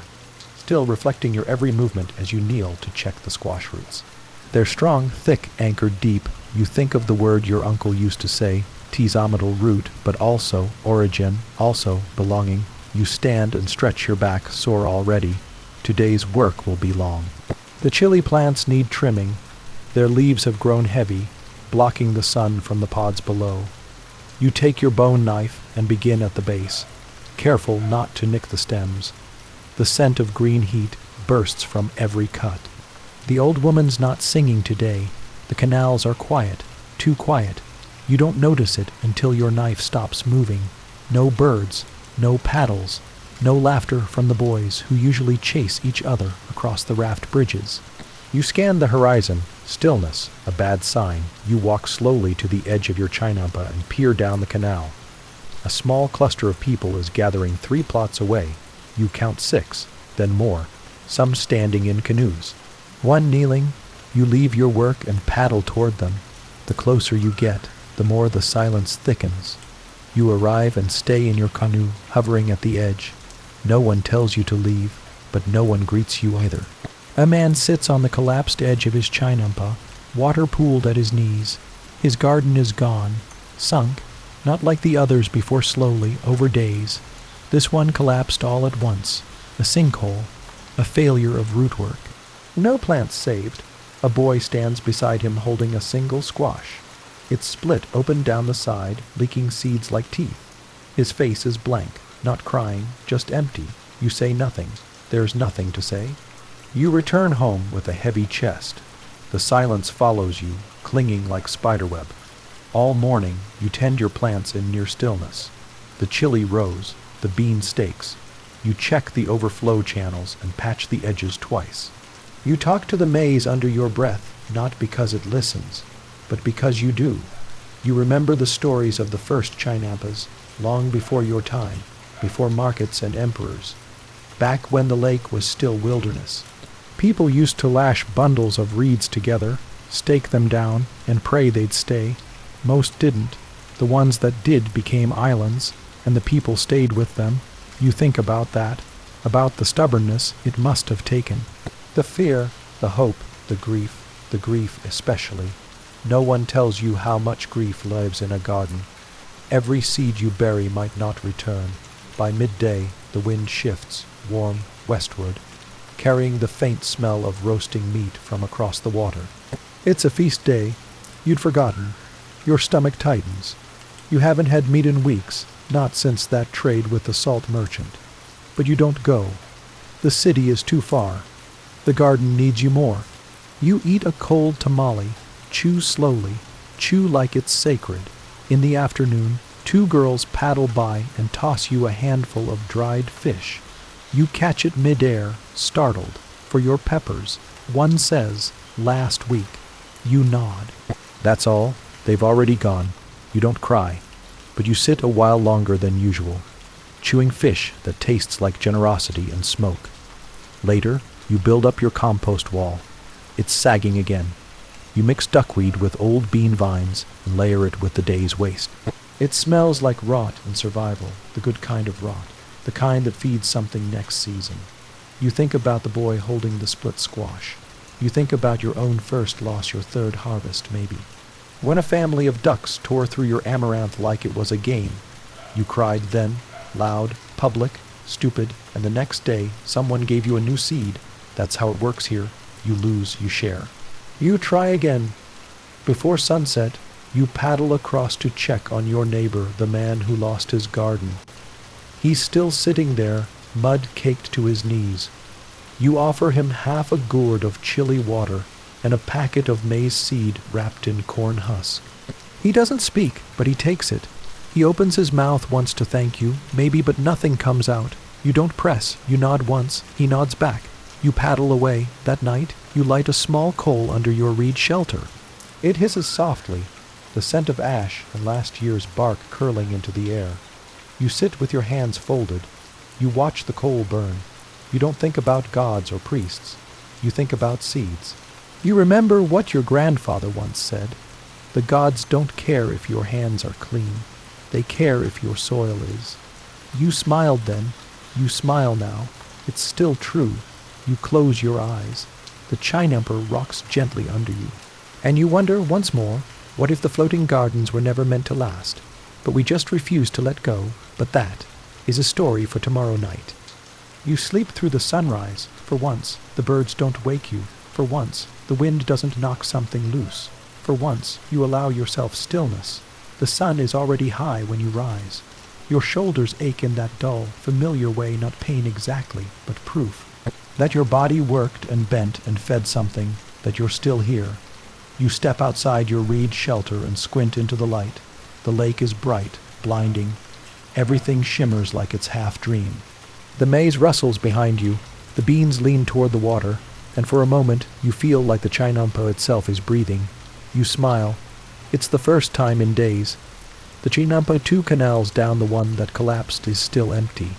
still reflecting your every movement as you kneel to check the squash roots. They're strong, thick, anchored deep. You think of the word your uncle used to say, teasometal root, but also origin, also belonging. You stand and stretch your back, sore already. Today's work will be long. The chili plants need trimming. Their leaves have grown heavy, blocking the sun from the pods below. You take your bone knife and begin at the base, careful not to nick the stems. The scent of green heat bursts from every cut. The old woman's not singing today. The canals are quiet, too quiet. You don't notice it until your knife stops moving. No birds, no paddles, no laughter from the boys who usually chase each other across the raft bridges. You scan the horizon. Stillness, a bad sign. You walk slowly to the edge of your chinampa and peer down the canal. A small cluster of people is gathering 3 plots away. You count 6, then more, some standing in canoes. One kneeling. You leave your work and paddle toward them. The closer you get, the more the silence thickens. You arrive and stay in your canoe, hovering at the edge. No one tells you to leave, but no one greets you either. A man sits on the collapsed edge of his chinampa, water pooled at his knees. His garden is gone, sunk, not like the others before slowly, over days. This one collapsed all at once, a sinkhole, a failure of rootwork. No plants saved. A boy stands beside him holding a single squash. It's split open down the side, leaking seeds like teeth. His face is blank, not crying, just empty. You say nothing. There's nothing to say. You return home with a heavy chest. The silence follows you, clinging like spiderweb. All morning you tend your plants in near stillness. The chili rose, the bean stakes. You check the overflow channels and patch the edges twice. You talk to the maize under your breath, not because it listens, but because you do. You remember the stories of the first chinampas, long before your time, before markets and emperors, back when the lake was still wilderness. People used to lash bundles of reeds together, stake them down, and pray they'd stay. Most didn't. The ones that did became islands, and the people stayed with them. You think about that, about the stubbornness it must have taken. The fear, the hope, the grief especially. No one tells you how much grief lives in a garden. Every seed you bury might not return. By midday, the wind shifts, warm, westward, carrying the faint smell of roasting meat from across the water. It's a feast day. You'd forgotten. Your stomach tightens. You haven't had meat in weeks, not since that trade with the salt merchant. But you don't go. The city is too far. The garden needs you more. You eat a cold tamale, chew slowly, chew like it's sacred. In the afternoon, 2 girls paddle by and toss you a handful of dried fish. You catch it midair, startled, for your peppers. One says, "Last week." You nod. That's all. They've already gone. You don't cry, but you sit a while longer than usual, chewing fish that tastes like generosity and smoke. Later, you build up your compost wall. It's sagging again. You mix duckweed with old bean vines and layer it with the day's waste. It smells like rot and survival, the good kind of rot, the kind that feeds something next season. You think about the boy holding the split squash. You think about your own first loss, your third harvest, maybe. When a family of ducks tore through your amaranth like it was a game. You cried then, loud, public, stupid, and the next day someone gave you a new seed. That's how it works here. You lose, you share. You try again. Before sunset, you paddle across to check on your neighbor, the man who lost his garden. He's still sitting there, mud caked to his knees. You offer him half a gourd of chilly water and a packet of maize seed wrapped in corn husk. He doesn't speak, but he takes it. He opens his mouth once to thank you, maybe, but nothing comes out. You don't press. You nod once. He nods back. You paddle away. That night, you light a small coal under your reed shelter. It hisses softly, the scent of ash and last year's bark curling into the air. You sit with your hands folded. You watch the coal burn. You don't think about gods or priests. You think about seeds. You remember what your grandfather once said. The gods don't care if your hands are clean. They care if your soil is. You smiled then. You smile now. It's still true. You close your eyes. The chinamper rocks gently under you. And you wonder once more, what if the floating gardens were never meant to last? But we just refuse to let go. But that is a story for tomorrow night. You sleep through the sunrise. For once, the birds don't wake you. For once, the wind doesn't knock something loose. For once, you allow yourself stillness. The sun is already high when you rise. Your shoulders ache in that dull, familiar way, not pain exactly, but proof. That your body worked and bent and fed something, that you're still here. You step outside your reed shelter and squint into the light. The lake is bright, blinding. Everything shimmers like it's half-dream. The maize rustles behind you. The beans lean toward the water, and for a moment you feel like the Chinampa itself is breathing. You smile. It's the first time in days. The Chinampa 2 canals down the one that collapsed is still empty.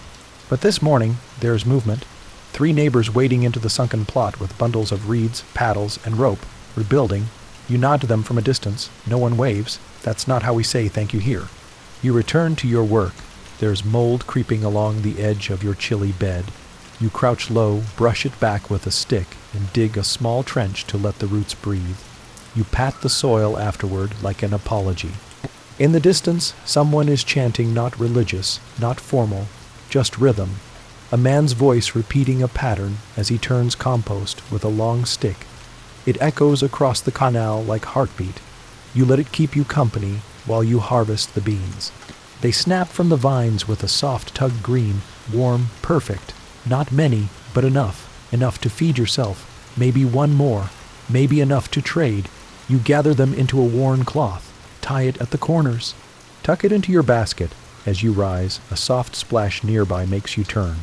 But this morning there's movement. 3 neighbors wading into the sunken plot with bundles of reeds, paddles, and rope, rebuilding. You nod to them from a distance. No one waves. That's not how we say thank you here. You return to your work. There's mold creeping along the edge of your chilly bed. You crouch low, brush it back with a stick, and dig a small trench to let the roots breathe. You pat the soil afterward like an apology. In the distance, someone is chanting, not religious, not formal, just rhythm. A man's voice repeating a pattern as he turns compost with a long stick. It echoes across the canal like heartbeat. You let it keep you company while you harvest the beans. They snap from the vines with a soft tug green, warm, perfect. Not many, but enough. Enough to feed yourself. Maybe one more. Maybe enough to trade. You gather them into a worn cloth. Tie it at the corners. Tuck it into your basket. As you rise, a soft splash nearby makes you turn.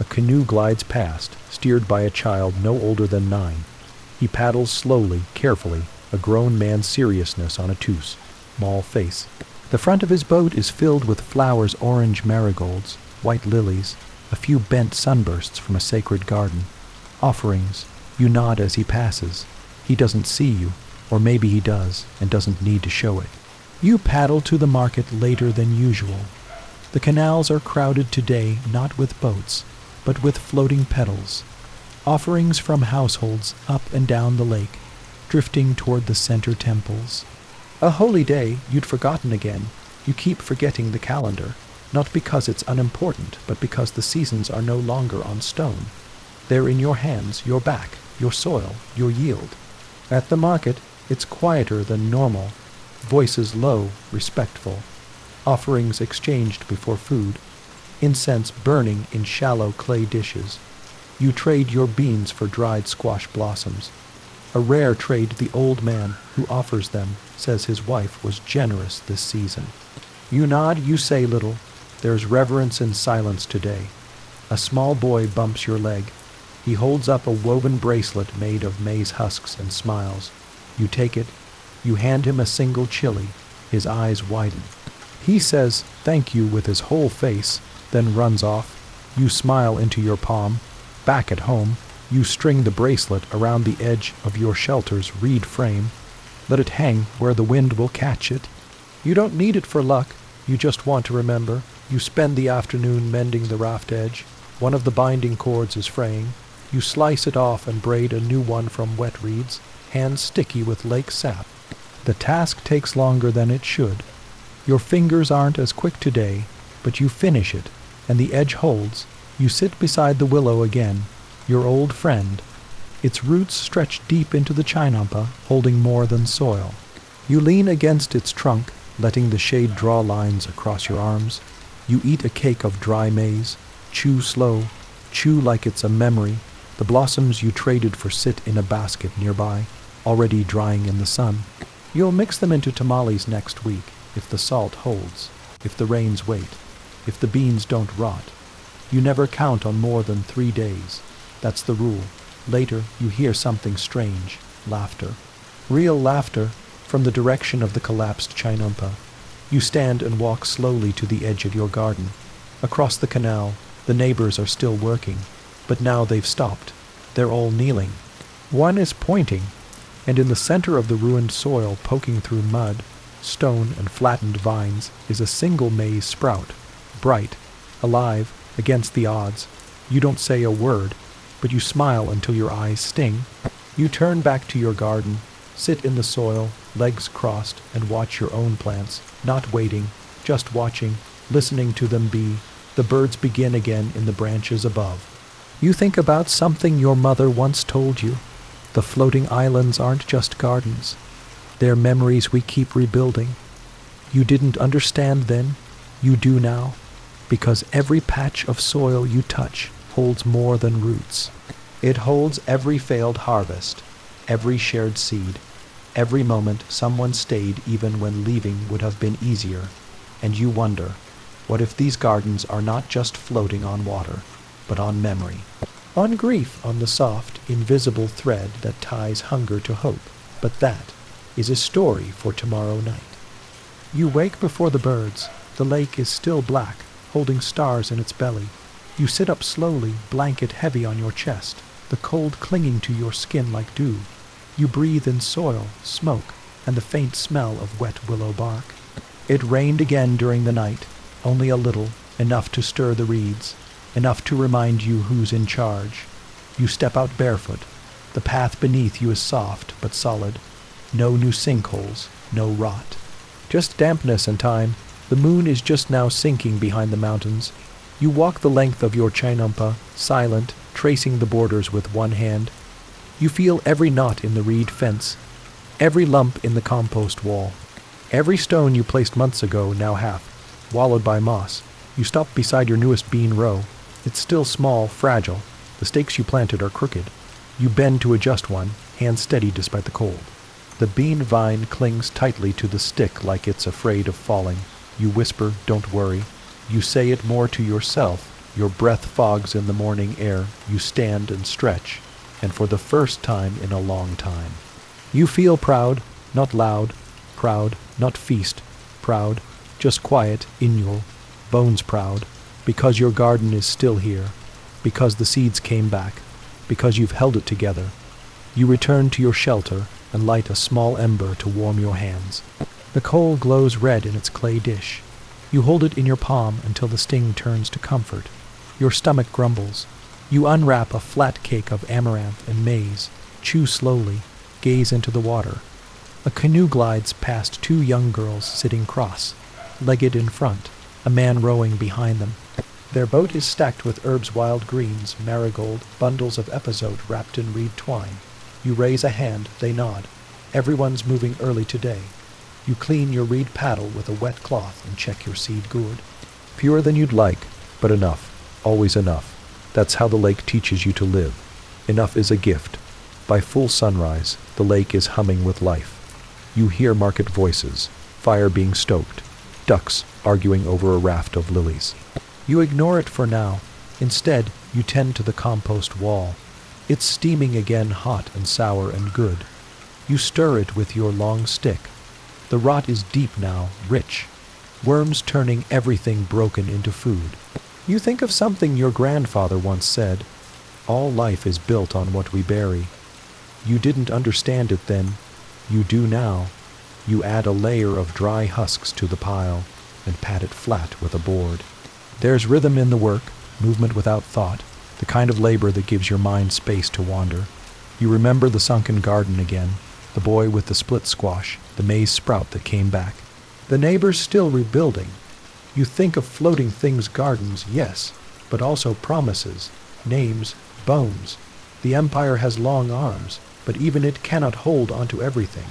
A canoe glides past, steered by a child no older than 9. He paddles slowly, carefully, a grown man's seriousness on a small face. The front of his boat is filled with flowers, orange marigolds, white lilies, a few bent sunbursts from a sacred garden. Offerings. You nod as he passes. He doesn't see you, or maybe he does, and doesn't need to show it. You paddle to the market later than usual. The canals are crowded today not with boats, but with floating petals. Offerings from households up and down the lake, drifting toward the center temples. A holy day you'd forgotten again. You keep forgetting the calendar, not because it's unimportant, but because the seasons are no longer on stone. They're in your hands, your back, your soil, your yield. At the market, it's quieter than normal. Voices low, respectful. Offerings exchanged before food. Incense burning in shallow clay dishes. You trade your beans for dried squash blossoms. A rare trade the old man who offers them says his wife was generous this season. You nod, you say little. There's reverence and silence today. A small boy bumps your leg. He holds up a woven bracelet made of maize husks and smiles. You take it. You hand him a single chili. His eyes widen. He says thank you with his whole face, then runs off. You smile into your palm. Back at home, you string the bracelet around the edge of your shelter's reed frame. Let it hang where the wind will catch it. You don't need it for luck. You just want to remember. You spend the afternoon mending the raft edge. One of the binding cords is fraying. You slice it off and braid a new one from wet reeds, hands sticky with lake sap. The task takes longer than it should. Your fingers aren't as quick today, but you finish it, and the edge holds. You sit beside the willow again, your old friend. Its roots stretch deep into the Chinampa, holding more than soil. You lean against its trunk, letting the shade draw lines across your arms. You eat a cake of dry maize, chew slow, chew like it's a memory. The blossoms you traded for sit in a basket nearby, already drying in the sun. You'll mix them into tamales next week, if the salt holds, if the rains wait, if the beans don't rot. You never count on more than 3 days. That's the rule. Later, you hear something strange, laughter. Real laughter from the direction of the collapsed Chinampa. You stand and walk slowly to the edge of your garden. Across the canal, the neighbors are still working, but now they've stopped. They're all kneeling. One is pointing, and in the center of the ruined soil, poking through mud, stone, and flattened vines, is a single maize sprout, bright, alive, against the odds. You don't say a word, but you smile until your eyes sting. You turn back to your garden, sit in the soil, legs crossed, and watch your own plants, not waiting, just watching, listening to them be. The birds begin again in the branches above. You think about something your mother once told you. The floating islands aren't just gardens. They're memories we keep rebuilding. You didn't understand then. You do now. Because every patch of soil you touch holds more than roots. It holds every failed harvest, every shared seed, every moment someone stayed even when leaving would have been easier. And you wonder, what if these gardens are not just floating on water, but on memory? On grief, on the soft, invisible thread that ties hunger to hope. But that is a story for tomorrow night. You wake before the birds. The lake is still black, holding stars in its belly. You sit up slowly, blanket heavy on your chest, the cold clinging to your skin like dew. You breathe in soil, smoke, and the faint smell of wet willow bark. It rained again during the night, only a little, enough to stir the reeds, enough to remind you who's in charge. You step out barefoot. The path beneath you is soft but solid. No new sinkholes, no rot. Just dampness and time. The moon is just now sinking behind the mountains. You walk the length of your chinampa, silent, tracing the borders with one hand. You feel every knot in the reed fence, every lump in the compost wall, every stone you placed months ago, now half, wallowed by moss. You stop beside your newest bean row. It's still small, fragile. The stakes you planted are crooked. You bend to adjust one, hand steady despite the cold. The bean vine clings tightly to the stick like it's afraid of falling. You whisper, "Don't worry." You say it more to yourself. Your breath fogs in the morning air. You stand and stretch, and for the first time in a long time. You feel proud, not loud, proud, not feast, proud, just quiet, in your bones proud, because your garden is still here, because the seeds came back, because you've held it together. You return to your shelter and light a small ember to warm your hands. The coal glows red in its clay dish. You hold it in your palm until the sting turns to comfort. Your stomach grumbles. You unwrap a flat cake of amaranth and maize, chew slowly, gaze into the water. A canoe glides past two young girls sitting cross-legged in front, a man rowing behind them. Their boat is stacked with herbs, wild greens, marigold, bundles of episode wrapped in reed twine. You raise a hand, they nod. Everyone's moving early today. You clean your reed paddle with a wet cloth and check your seed gourd. Fewer than you'd like, but enough. Always enough. That's how the lake teaches you to live. Enough is a gift. By full sunrise, the lake is humming with life. You hear market voices, fire being stoked, ducks arguing over a raft of lilies. You ignore it for now. Instead, you tend to the compost wall. It's steaming again, hot and sour and good. You stir it with your long stick. The rot is deep now, rich. Worms turning everything broken into food. You think of something your grandfather once said. All life is built on what we bury. You didn't understand it then. You do now. You add a layer of dry husks to the pile and pat it flat with a board. There's rhythm in the work, movement without thought, the kind of labor that gives your mind space to wander. You remember the sunken garden again, the boy with the split squash, the maize sprout that came back. The neighbors still rebuilding. You think of floating things, gardens, yes, but also promises, names, bones. The empire has long arms, but even it cannot hold onto everything.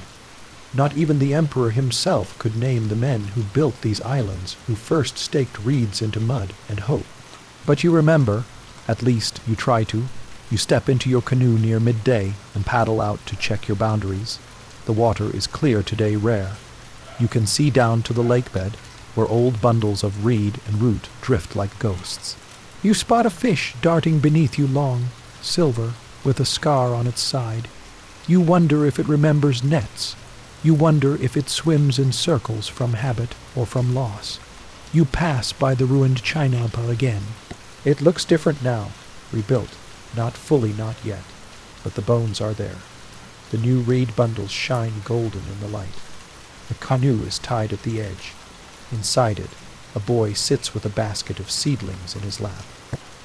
Not even the emperor himself could name the men who built these islands, who first staked reeds into mud and hope. But you remember, at least you try to. You step into your canoe near midday and paddle out to check your boundaries. The water is clear today, rare. You can see down to the lakebed, where old bundles of reed and root drift like ghosts. You spot a fish darting beneath you, long, silver, with a scar on its side. You wonder if it remembers nets. You wonder if it swims in circles from habit or from loss. You pass by the ruined chinampa again. It looks different now, rebuilt, not fully, not yet, but the bones are there. The new reed bundles shine golden in the light. The canoe is tied at the edge. Inside it, a boy sits with a basket of seedlings in his lap.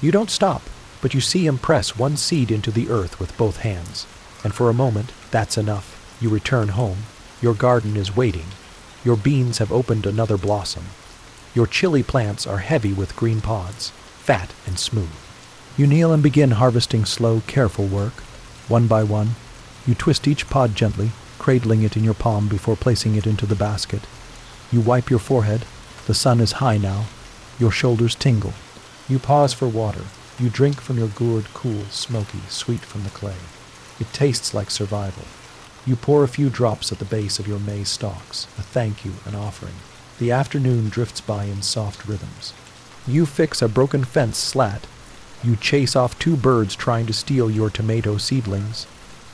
You don't stop, but you see him press one seed into the earth with both hands. And for a moment, that's enough. You return home. Your garden is waiting. Your beans have opened another blossom. Your chili plants are heavy with green pods, fat and smooth. You kneel and begin harvesting, slow, careful work. One by one, you twist each pod gently, cradling it in your palm before placing it into the basket. You wipe your forehead. The sun is high now. Your shoulders tingle. You pause for water. You drink from your gourd, cool, smoky, sweet from the clay. It tastes like survival. You pour a few drops at the base of your maize stalks, a thank you, an offering. The afternoon drifts by in soft rhythms. You fix a broken fence slat. You chase off 2 birds trying to steal your tomato seedlings.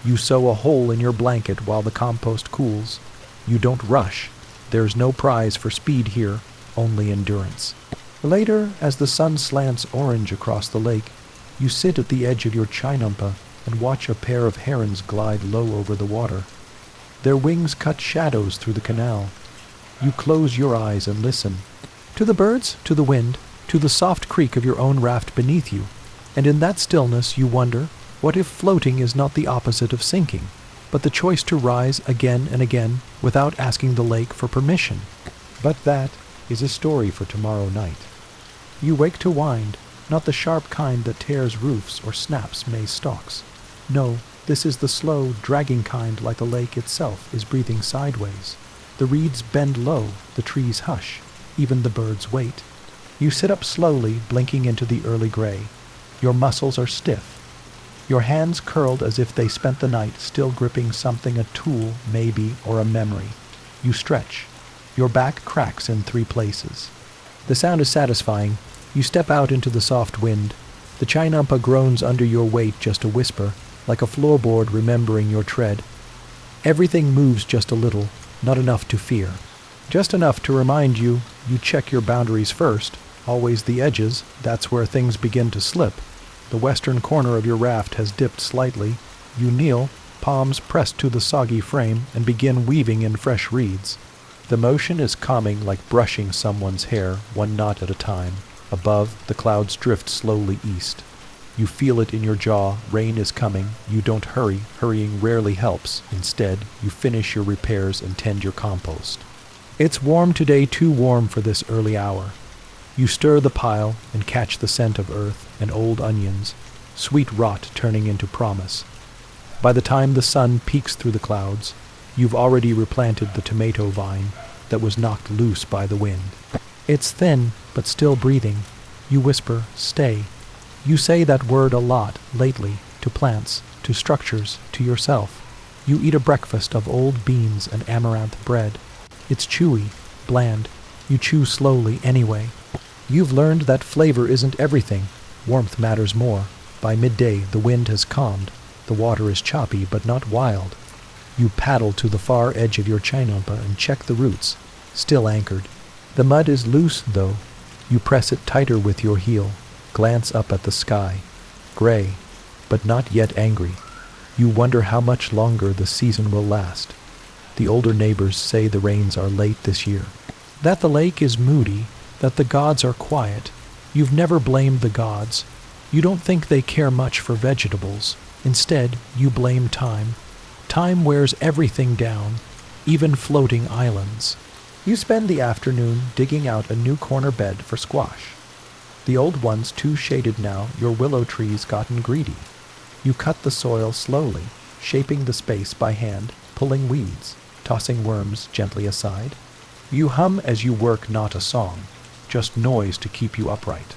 You sew a hole in your blanket while the compost cools. You don't rush. There's no prize for speed here, only endurance. Later, as the sun slants orange across the lake, you sit at the edge of your chinampa and watch a pair of herons glide low over the water. Their wings cut shadows through the canal. You close your eyes and listen. To the birds, to the wind, to the soft creak of your own raft beneath you. And in that stillness you wonder, what if floating is not the opposite of sinking, but the choice to rise again and again without asking the lake for permission? But that is a story for tomorrow night. You wake to wind, not the sharp kind that tears roofs or snaps maize stalks. No, this is the slow, dragging kind like the lake itself is breathing sideways. The reeds bend low, the trees hush, even the birds wait. You sit up slowly, blinking into the early gray. Your muscles are stiff. Your hands curled as if they spent the night still gripping something, a tool, maybe, or a memory. You stretch. Your back cracks in 3 places. The sound is satisfying. You step out into the soft wind. The chinampa groans under your weight, just a whisper, like a floorboard remembering your tread. Everything moves just a little, not enough to fear. Just enough to remind you, you check your boundaries first, always the edges, that's where things begin to slip. The western corner of your raft has dipped slightly. You kneel, palms pressed to the soggy frame, and begin weaving in fresh reeds. The motion is calming, like brushing someone's hair, 1 knot at a time. Above, the clouds drift slowly east. You feel it in your jaw, rain is coming. You don't hurry, hurrying rarely helps. Instead, you finish your repairs and tend your compost. It's warm today, too warm for this early hour. You stir the pile and catch the scent of earth and old onions, sweet rot turning into promise. By the time the sun peeks through the clouds, you've already replanted the tomato vine that was knocked loose by the wind. It's thin, but still breathing. You whisper, stay. You say that word a lot lately, to plants, to structures, to yourself. You eat a breakfast of old beans and amaranth bread. It's chewy, bland. You chew slowly anyway. You've learned that flavor isn't everything. Warmth matters more. By midday, the wind has calmed. The water is choppy, but not wild. You paddle to the far edge of your chinampa and check the roots, still anchored. The mud is loose, though. You press it tighter with your heel, glance up at the sky. Gray, but not yet angry. You wonder how much longer the season will last. The older neighbors say the rains are late this year. That the lake is moody, that the gods are quiet. You've never blamed the gods. You don't think they care much for vegetables. Instead, you blame time. Time wears everything down, even floating islands. You spend the afternoon digging out a new corner bed for squash. The old one's too shaded now, your willow tree's gotten greedy. You cut the soil slowly, shaping the space by hand, pulling weeds, tossing worms gently aside. You hum as you work, not a song, just noise to keep you upright.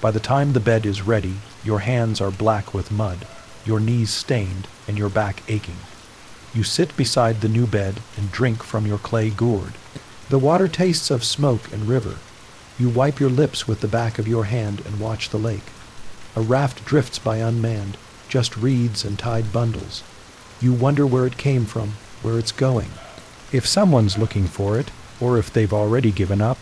By the time the bed is ready, your hands are black with mud, your knees stained, and your back aching. You sit beside the new bed and drink from your clay gourd. The water tastes of smoke and river. You wipe your lips with the back of your hand and watch the lake. A raft drifts by unmanned, just reeds and tied bundles. You wonder where it came from, where it's going. If someone's looking for it, or if they've already given up.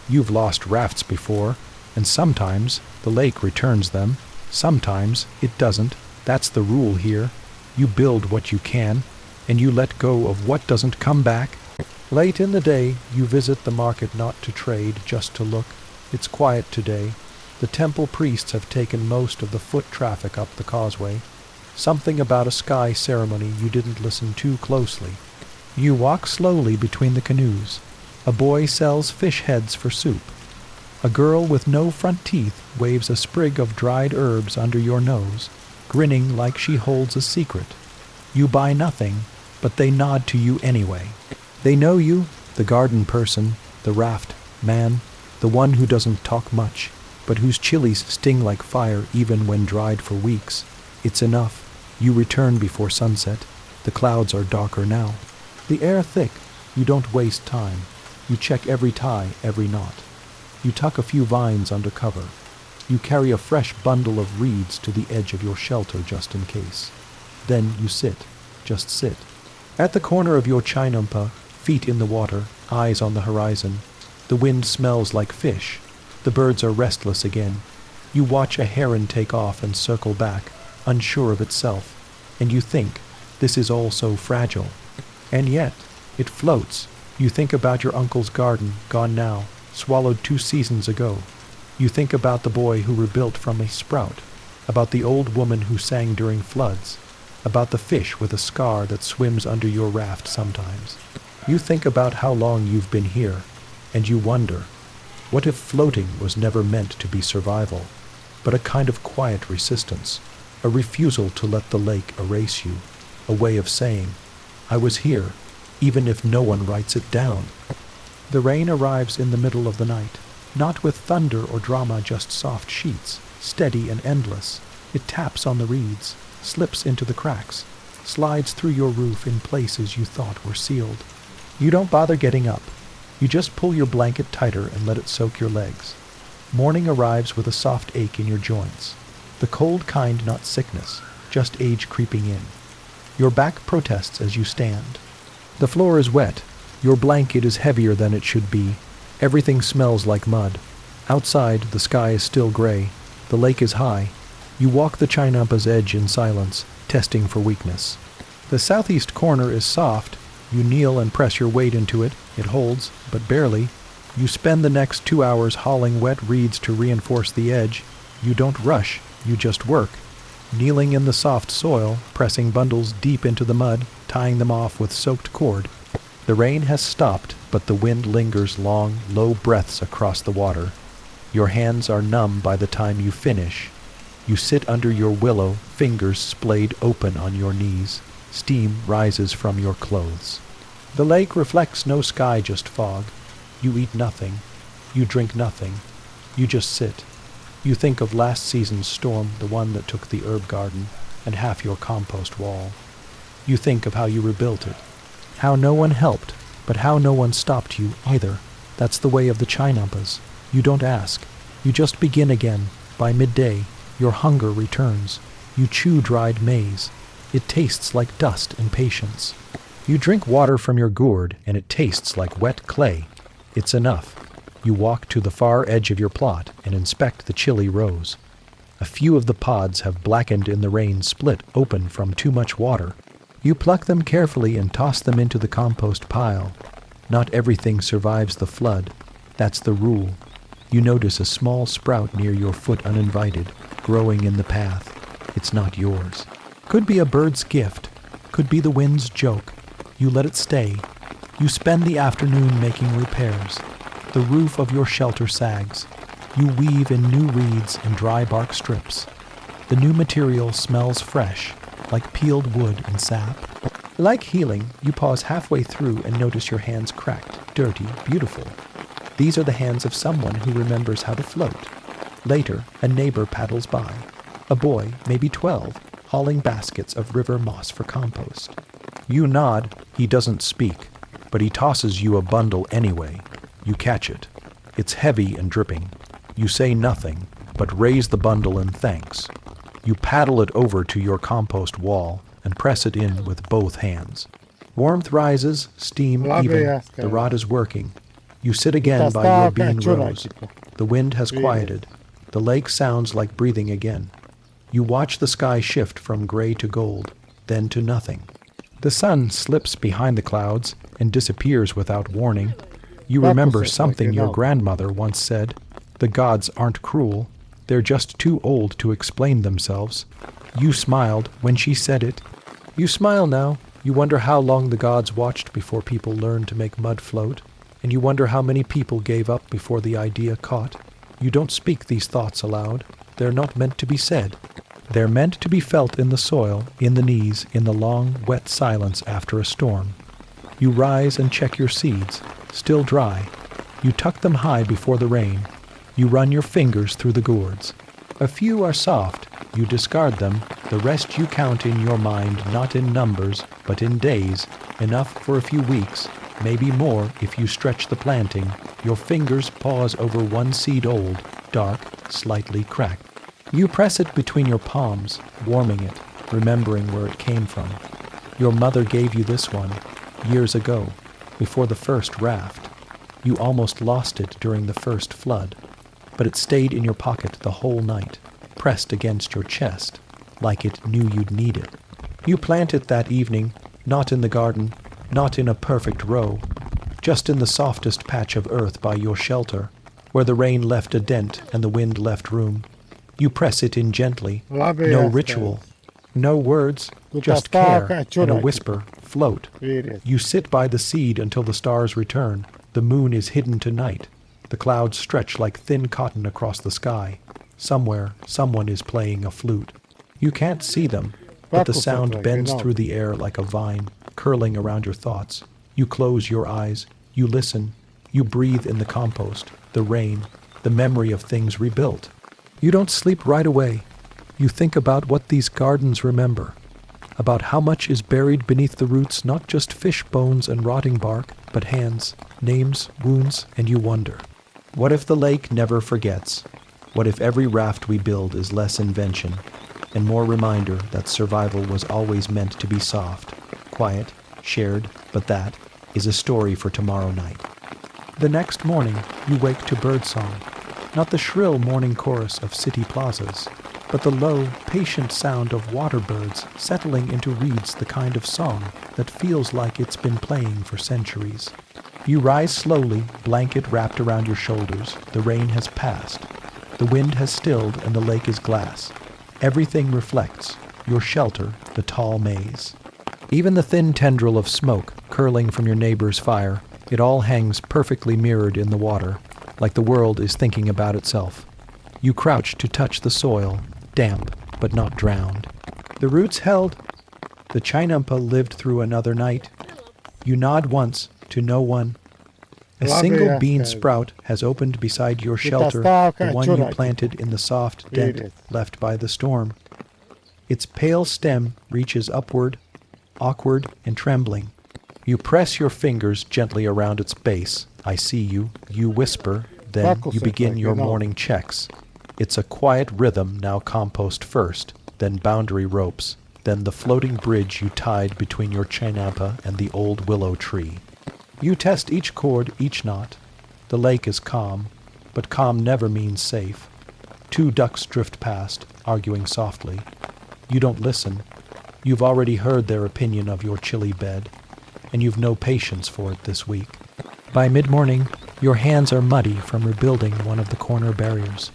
You've lost rafts before, and sometimes the lake returns them. Sometimes it doesn't. That's the rule here. You build what you can, and you let go of what doesn't come back. Late in the day, you visit the market not to trade, just to look. It's quiet today. The temple priests have taken most of the foot traffic up the causeway. Something about a sky ceremony you didn't listen too closely. You walk slowly between the canoes. A boy sells fish heads for soup. A girl with no front teeth waves a sprig of dried herbs under your nose, grinning like she holds a secret. You buy nothing, but they nod to you anyway. They know you, the garden person, the raft man, the one who doesn't talk much, but whose chilies sting like fire even when dried for weeks. It's enough. You return before sunset. The clouds are darker now. The air thick. You don't waste time. You check every tie, every knot. You tuck a few vines under cover. You carry a fresh bundle of reeds to the edge of your shelter just in case. Then you sit. Just sit. At the corner of your chinampa, feet in the water, eyes on the horizon. The wind smells like fish. The birds are restless again. You watch a heron take off and circle back, unsure of itself, and you think, this is all so fragile. And yet, it floats. You think about your uncle's garden, gone now, swallowed 2 seasons ago. You think about the boy who rebuilt from a sprout, about the old woman who sang during floods, about the fish with a scar that swims under your raft sometimes. You think about how long you've been here, and you wonder, what if floating was never meant to be survival, but a kind of quiet resistance, a refusal to let the lake erase you, a way of saying, I was here, even if no one writes it down. The rain arrives in the middle of the night, not with thunder or drama, just soft sheets, steady and endless. It taps on the reeds, slips into the cracks, slides through your roof in places you thought were sealed. You don't bother getting up. You just pull your blanket tighter and let it soak your legs. Morning arrives with a soft ache in your joints. The cold kind, not sickness, just age creeping in. Your back protests as you stand. The floor is wet. Your blanket is heavier than it should be. Everything smells like mud. Outside, the sky is still gray. The lake is high. You walk the chinampa's edge in silence, testing for weakness. The southeast corner is soft. You kneel and press your weight into it. It holds, but barely. You spend the next 2 hours hauling wet reeds to reinforce the edge. You don't rush. You just work. Kneeling in the soft soil, pressing bundles deep into the mud, tying them off with soaked cord. The rain has stopped, but the wind lingers long, low breaths across the water. Your hands are numb by the time you finish. You sit under your willow, fingers splayed open on your knees. Steam rises from your clothes. The lake reflects no sky, just fog. You eat nothing. You drink nothing. You just sit. You think of last season's storm, the one that took the herb garden and half your compost wall. You think of how you rebuilt it, how no one helped, but how no one stopped you either. That's the way of the chinampas. You don't ask. You just begin again. By midday, your hunger returns. You chew dried maize. It tastes like dust and patience. You drink water from your gourd, and it tastes like wet clay. It's enough. You walk to the far edge of your plot and inspect the chili rows. A few of the pods have blackened in the rain, split open from too much water. You pluck them carefully and toss them into the compost pile. Not everything survives the flood. That's the rule. You notice a small sprout near your foot uninvited, growing in the path. It's not yours. Could be a bird's gift. Could be the wind's joke. You let it stay. You spend the afternoon making repairs. The roof of your shelter sags. You weave in new reeds and dry bark strips. The new material smells fresh, like peeled wood and sap. Like healing, you pause halfway through and notice your hands cracked, dirty, beautiful. These are the hands of someone who remembers how to float. Later, a neighbor paddles by. A boy, maybe 12, hauling baskets of river moss for compost. You nod. He doesn't speak, but he tosses you a bundle anyway. You catch it. It's heavy and dripping. You say nothing, but raise the bundle in thanks. You paddle it over to your compost wall and press it in with both hands. Warmth rises, steam even. The rod is working. You sit again by your bean rows. The wind has quieted. The lake sounds like breathing again. You watch the sky shift from gray to gold, then to nothing. The sun slips behind the clouds and disappears without warning. You remember something your grandmother once said. The gods aren't cruel. They're just too old to explain themselves. You smiled when she said it. You smile now. You wonder how long the gods watched before people learned to make mud float. And you wonder how many people gave up before the idea caught. You don't speak these thoughts aloud. They're not meant to be said. They're meant to be felt in the soil, in the knees, in the long, wet silence after a storm. You rise and check your seeds, still dry. You tuck them high before the rain. You run your fingers through the gourds. A few are soft, you discard them, the rest you count in your mind not in numbers, but in days, enough for a few weeks, maybe more if you stretch the planting. Your fingers pause over one seed old, dark, slightly cracked. You press it between your palms, warming it, remembering where it came from. Your mother gave you this one, years ago, before the first raft. You almost lost it during the first flood, but it stayed in your pocket the whole night, pressed against your chest, like it knew you'd need it. You plant it that evening, not in the garden, not in a perfect row, just in the softest patch of earth by your shelter, where the rain left a dent and the wind left room. You press it in gently, no ritual, no words, just care and a whisper, float. You sit by the seed until the stars return. The moon is hidden tonight. The clouds stretch like thin cotton across the sky. Somewhere, someone is playing a flute. You can't see them, but the sound bends through the air like a vine, curling around your thoughts. You close your eyes. You listen. You breathe in the compost, the rain, the memory of things rebuilt. You don't sleep right away. You think about what these gardens remember, about how much is buried beneath the roots, not just fish bones and rotting bark, but hands, names, wounds, and you wonder. What if the lake never forgets? What if every raft we build is less invention and more reminder that survival was always meant to be soft, quiet, shared, but that is a story for tomorrow night. The next morning, you wake to birdsong, not the shrill morning chorus of city plazas, but the low, patient sound of water birds settling into reeds, the kind of song that feels like it's been playing for centuries. You rise slowly, blanket wrapped around your shoulders. The rain has passed. The wind has stilled and the lake is glass. Everything reflects, your shelter, the tall maize. Even the thin tendril of smoke curling from your neighbor's fire, it all hangs perfectly mirrored in the water, like the world is thinking about itself. You crouch to touch the soil, damp but not drowned. The roots held. The chinampa lived through another night. You nod once to no one. A single bean sprout has opened beside your shelter, the one you planted in the soft dent left by the storm. Its pale stem reaches upward, awkward and trembling. You press your fingers gently around its base. I see you. You whisper. Then you begin your morning checks. It's a quiet rhythm, now compost first, then boundary ropes, then the floating bridge you tied between your chinampa and the old willow tree. You test each cord, each knot. The lake is calm, but calm never means safe. Two ducks drift past, arguing softly. You don't listen. You've already heard their opinion of your chilly bed, and you've no patience for it this week. By mid-morning, your hands are muddy from rebuilding one of the corner barriers.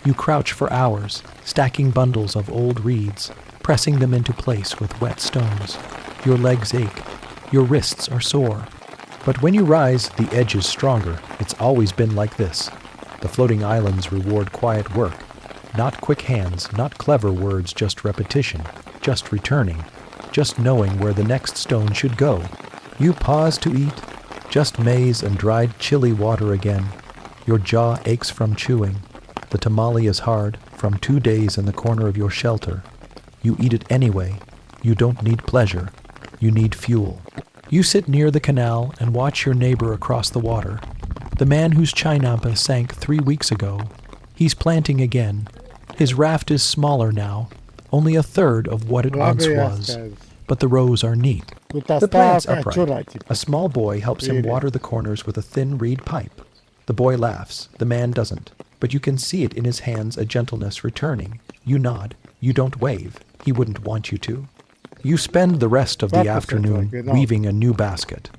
You crouch for hours, stacking bundles of old reeds, pressing them into place with wet stones. Your legs ache. Your wrists are sore. But when you rise, the edge is stronger. It's always been like this. The floating islands reward quiet work. Not quick hands, not clever words, just repetition, just returning, just knowing where the next stone should go. You pause to eat, just maize and dried chilly water again. Your jaw aches from chewing. The tamale is hard, from 2 days in the corner of your shelter. You eat it anyway. You don't need pleasure. You need fuel. You sit near the canal and watch your neighbor across the water. The man whose chinampa sank 3 weeks ago. He's planting again. His raft is smaller now, only a third of what it once was. But the rows are neat. The plant's upright. A small boy helps him water the corners with a thin reed pipe. The boy laughs. The man doesn't. But you can see it in his hands, a gentleness returning. You nod. You don't wave. He wouldn't want you to. You spend the rest of the afternoon weaving a new basket.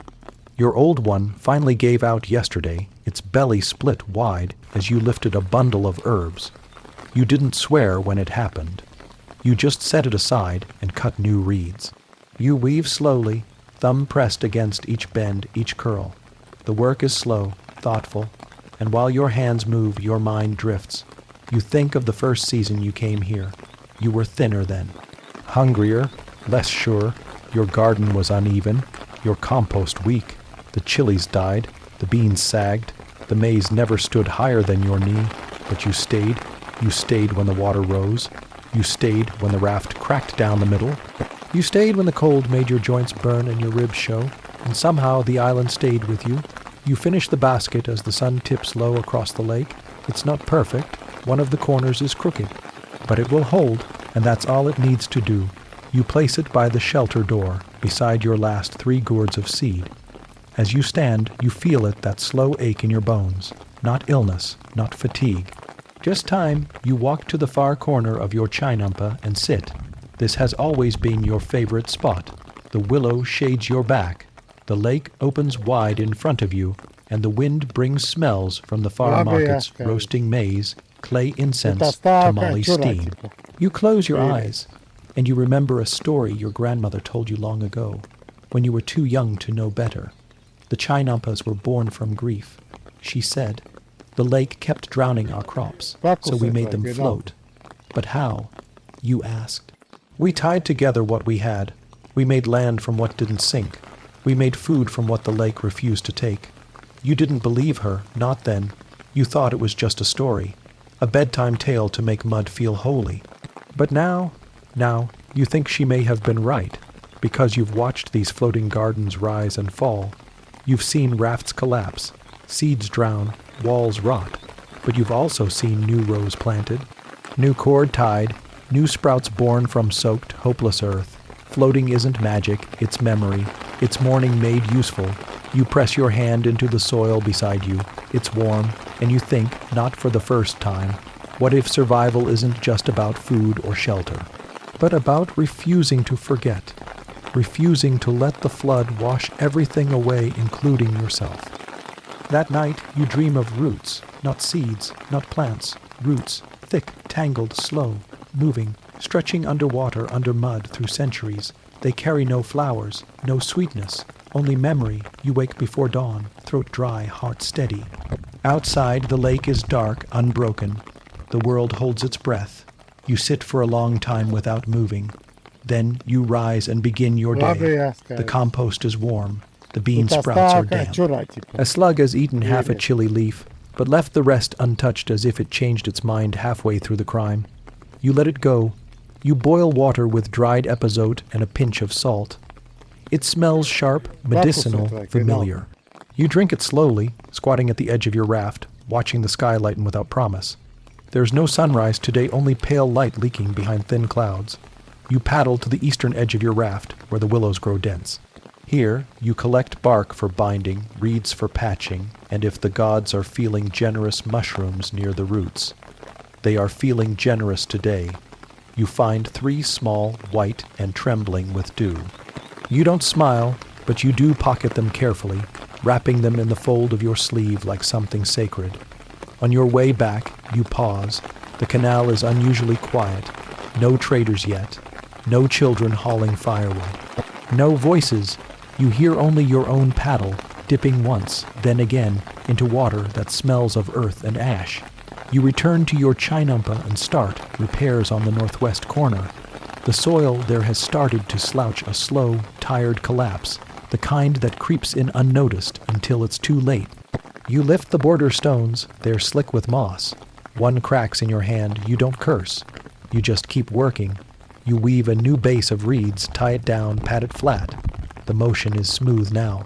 Your old one finally gave out yesterday, its belly split wide as you lifted a bundle of herbs. You didn't swear when it happened. You just set it aside and cut new reeds. You weave slowly, thumb pressed against each bend, each curl. The work is slow, thoughtful, and while your hands move, your mind drifts. You think of the first season you came here. You were thinner then, hungrier, less sure. Your garden was uneven, your compost weak. The chilies died, the beans sagged, the maize never stood higher than your knee. But you stayed. You stayed when the water rose. You stayed when the raft cracked down the middle. You stayed when the cold made your joints burn and your ribs show. And somehow the island stayed with you. You finish the basket as the sun tips low across the lake. It's not perfect. One of the corners is crooked. But it will hold, and that's all it needs to do. You place it by the shelter door, beside your last 3 gourds of seed. As you stand, you feel it, that slow ache in your bones. Not illness, not fatigue. Just time, you walk to the far corner of your chinampa and sit. This has always been your favorite spot. The willow shades your back. The lake opens wide in front of you, and the wind brings smells from the far markets, roasting maize, clay incense, tamale steam. You close your eyes, and you remember a story your grandmother told you long ago, when you were too young to know better. The chinampas were born from grief. She said, the lake kept drowning our crops, so we made them float. But how? You asked. We tied together what we had. We made land from what didn't sink. We made food from what the lake refused to take. You didn't believe her, not then. You thought it was just a story, a bedtime tale to make mud feel holy. But now, you think she may have been right, because you've watched these floating gardens rise and fall. You've seen rafts collapse, seeds drown, walls rot, but you've also seen new rows planted, new cord tied, new sprouts born from soaked, hopeless earth. Floating isn't magic, it's memory, it's morning made useful. You press your hand into the soil beside you, it's warm, and you think, not for the first time, what if survival isn't just about food or shelter, but about refusing to forget, refusing to let the flood wash everything away, including yourself. That night, you dream of roots, not seeds, not plants, roots, thick, tangled, slow, moving, stretching underwater, under mud, through centuries. They carry no flowers, no sweetness, only memory. You wake before dawn, throat dry, heart steady. Outside, the lake is dark, unbroken. The world holds its breath. You sit for a long time without moving. Then you rise and begin your day. The compost is warm. The bean sprouts are damp. A slug has eaten half a chili leaf, but left the rest untouched as if it changed its mind halfway through the crime. You let it go. You boil water with dried epazote and a pinch of salt. It smells sharp, medicinal, familiar. You drink it slowly, squatting at the edge of your raft, watching the sky lighten without promise. There's no sunrise today, only pale light leaking behind thin clouds. You paddle to the eastern edge of your raft, where the willows grow dense. Here, you collect bark for binding, reeds for patching, and if the gods are feeling generous, mushrooms near the roots. They are feeling generous today. You find 3 small, white, and trembling with dew. You don't smile, but you do pocket them carefully, wrapping them in the fold of your sleeve like something sacred. On your way back, you pause. The canal is unusually quiet. No traders yet. No children hauling firewood. No voices. You hear only your own paddle, dipping once, then again, into water that smells of earth and ash. You return to your chinampa and start repairs on the northwest corner. The soil there has started to slouch a slow, tired collapse, the kind that creeps in unnoticed until it's too late. You lift the border stones, they're slick with moss. One cracks in your hand, you don't curse. You just keep working. You weave a new base of reeds, tie it down, pat it flat. The motion is smooth now.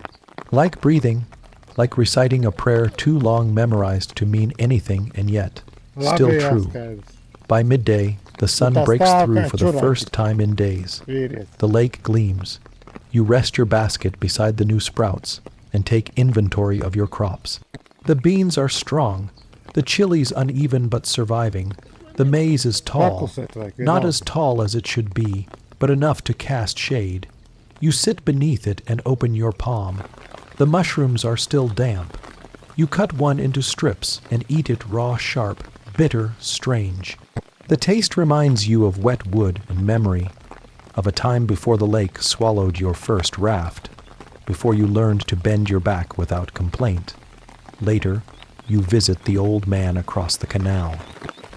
Like breathing, like reciting a prayer too long memorized to mean anything and yet still true. By midday, the sun breaks through for the first time in days. The lake gleams. You rest your basket beside the new sprouts and take inventory of your crops. The beans are strong. The chili's uneven but surviving. The maize is tall, not as tall as it should be, but enough to cast shade. You sit beneath it and open your palm. The mushrooms are still damp. You cut one into strips and eat it raw, sharp, bitter, strange. The taste reminds you of wet wood and memory, of a time before the lake swallowed your first raft, before you learned to bend your back without complaint. Later, you visit the old man across the canal.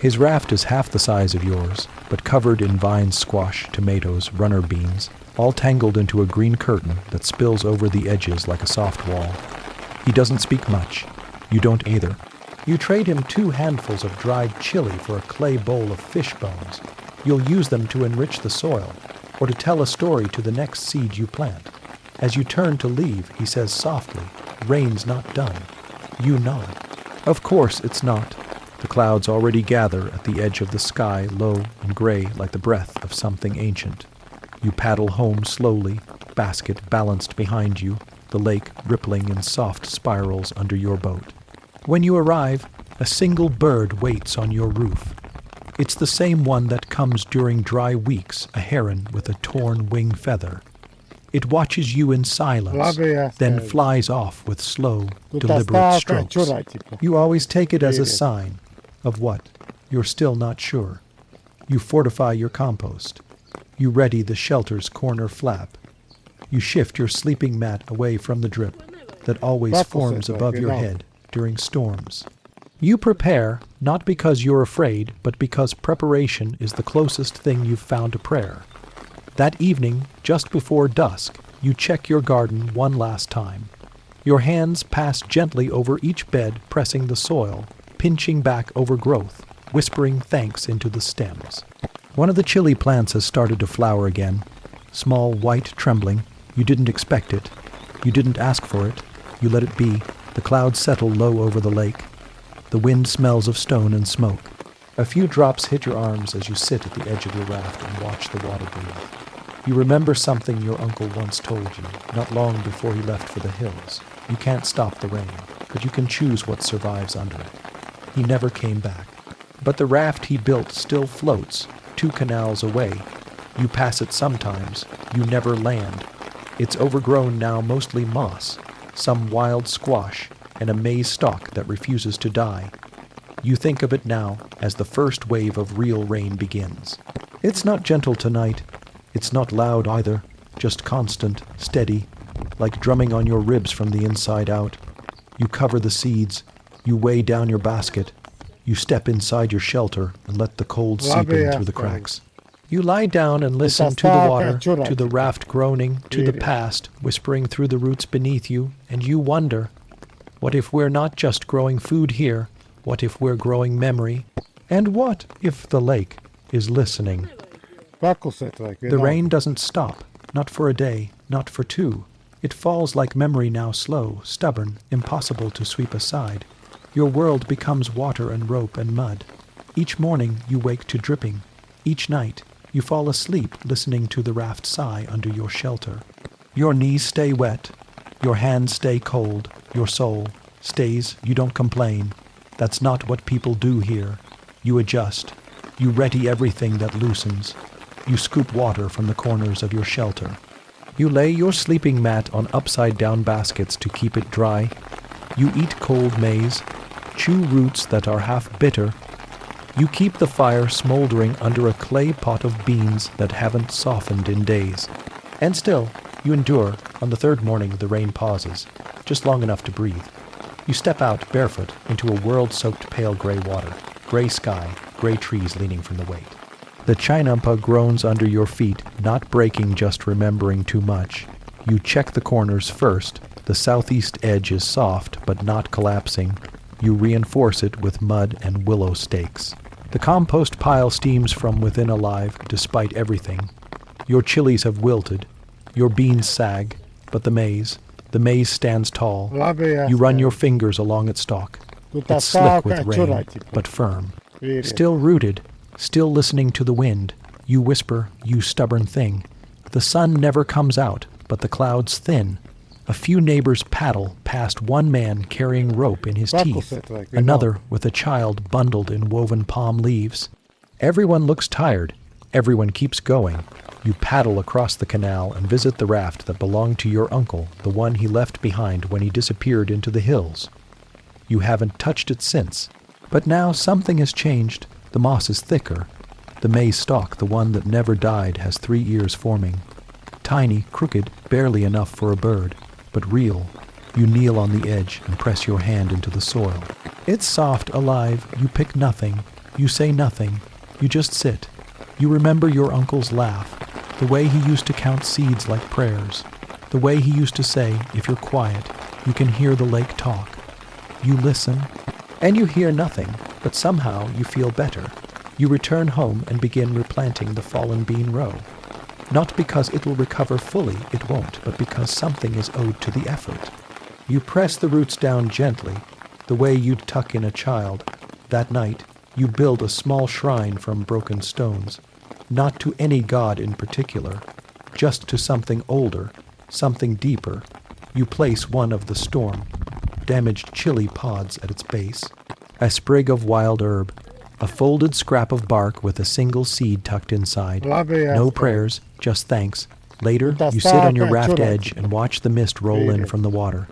His raft is half the size of yours, but covered in vine squash, tomatoes, runner beans, all tangled into a green curtain that spills over the edges like a soft wall. He doesn't speak much. You don't either. You trade him 2 handfuls of dried chili for a clay bowl of fish bones. You'll use them to enrich the soil, or to tell a story to the next seed you plant. As you turn to leave, he says softly, "Rain's not done." You nod. Of course it's not. The clouds already gather at the edge of the sky, low and gray like the breath of something ancient. You paddle home slowly, basket balanced behind you, the lake rippling in soft spirals under your boat. When you arrive, a single bird waits on your roof. It's the same one that comes during dry weeks, a heron with a torn wing feather. It watches you in silence, then flies off with slow, deliberate strokes. You always take it as a sign of what? You're still not sure. You fortify your compost. You ready the shelter's corner flap. You shift your sleeping mat away from the drip that always forms above your head during storms. You prepare, not because you're afraid, but because preparation is the closest thing you've found to prayer. That evening, just before dusk, you check your garden one last time. Your hands pass gently over each bed, pressing the soil, pinching back overgrowth, whispering thanks into the stems. One of the chili plants has started to flower again. Small, white, trembling. You didn't expect it. You didn't ask for it. You let it be. The clouds settle low over the lake. The wind smells of stone and smoke. A few drops hit your arms as you sit at the edge of your raft and watch the water breathe. You remember something your uncle once told you, not long before he left for the hills. You can't stop the rain, but you can choose what survives under it. He never came back. But the raft he built still floats, 2 canals away. You pass it sometimes. You never land. It's overgrown now, mostly moss, some wild squash, and a maize stalk that refuses to die. You think of it now as the first wave of real rain begins. It's not gentle tonight. It's not loud either, just constant, steady, like drumming on your ribs from the inside out. You cover the seeds. You weigh down your basket. You step inside your shelter and let the cold seep in through the cracks. You lie down and listen to the water, to the raft groaning, to the past whispering through the roots beneath you, and you wonder, what if we're not just growing food here? What if we're growing memory? And what if the lake is listening? The rain doesn't stop, not for a day, not for 2. It falls like memory now, slow, stubborn, impossible to sweep aside. Your world becomes water and rope and mud. Each morning you wake to dripping. Each night you fall asleep listening to the raft sigh under your shelter. Your knees stay wet. Your hands stay cold. Your soul stays. You don't complain. That's not what people do here. You adjust. You ready everything that loosens. You scoop water from the corners of your shelter. You lay your sleeping mat on upside-down baskets to keep it dry. You eat cold maize, chew roots that are half bitter. You keep the fire smoldering under a clay pot of beans that haven't softened in days. And still, you endure. On the 3rd morning, the rain pauses, just long enough to breathe. You step out barefoot into a world-soaked pale gray water, gray sky, gray trees leaning from the weight. The chinampa groans under your feet, not breaking, just remembering too much. You check the corners first. The southeast edge is soft, but not collapsing. You reinforce it with mud and willow stakes. The compost pile steams from within alive, despite everything. Your chilies have wilted. Your beans sag, but the maize stands tall. You run your fingers along its stalk. It's slick with rain, but firm. Still rooted, still listening to the wind. You whisper, you stubborn thing. The sun never comes out, but the clouds thin. A few neighbors paddle past one man carrying rope in his teeth, another with a child bundled in woven palm leaves. Everyone looks tired. Everyone keeps going. You paddle across the canal and visit the raft that belonged to your uncle, the one he left behind when he disappeared into the hills. You haven't touched it since. But now something has changed. The moss is thicker. The maize stalk, the one that never died, has 3 ears forming. Tiny, crooked, barely enough for a bird, but real. You kneel on the edge and press your hand into the soil. It's soft, alive. You pick nothing. You say nothing. You just sit. You remember your uncle's laugh, the way he used to count seeds like prayers, the way he used to say, if you're quiet, you can hear the lake talk. You listen. And you hear nothing, but somehow you feel better. You return home and begin replanting the fallen bean row. Not because it will recover fully, it won't, but because something is owed to the effort. You press the roots down gently, the way you'd tuck in a child. That night, you build a small shrine from broken stones, not to any god in particular, just to something older, something deeper. You place one of the storm, damaged chili pods at its base, a sprig of wild herb, a folded scrap of bark with a single seed tucked inside. No prayers, just thanks. Later, you sit on your raft edge and watch the mist roll in from the water.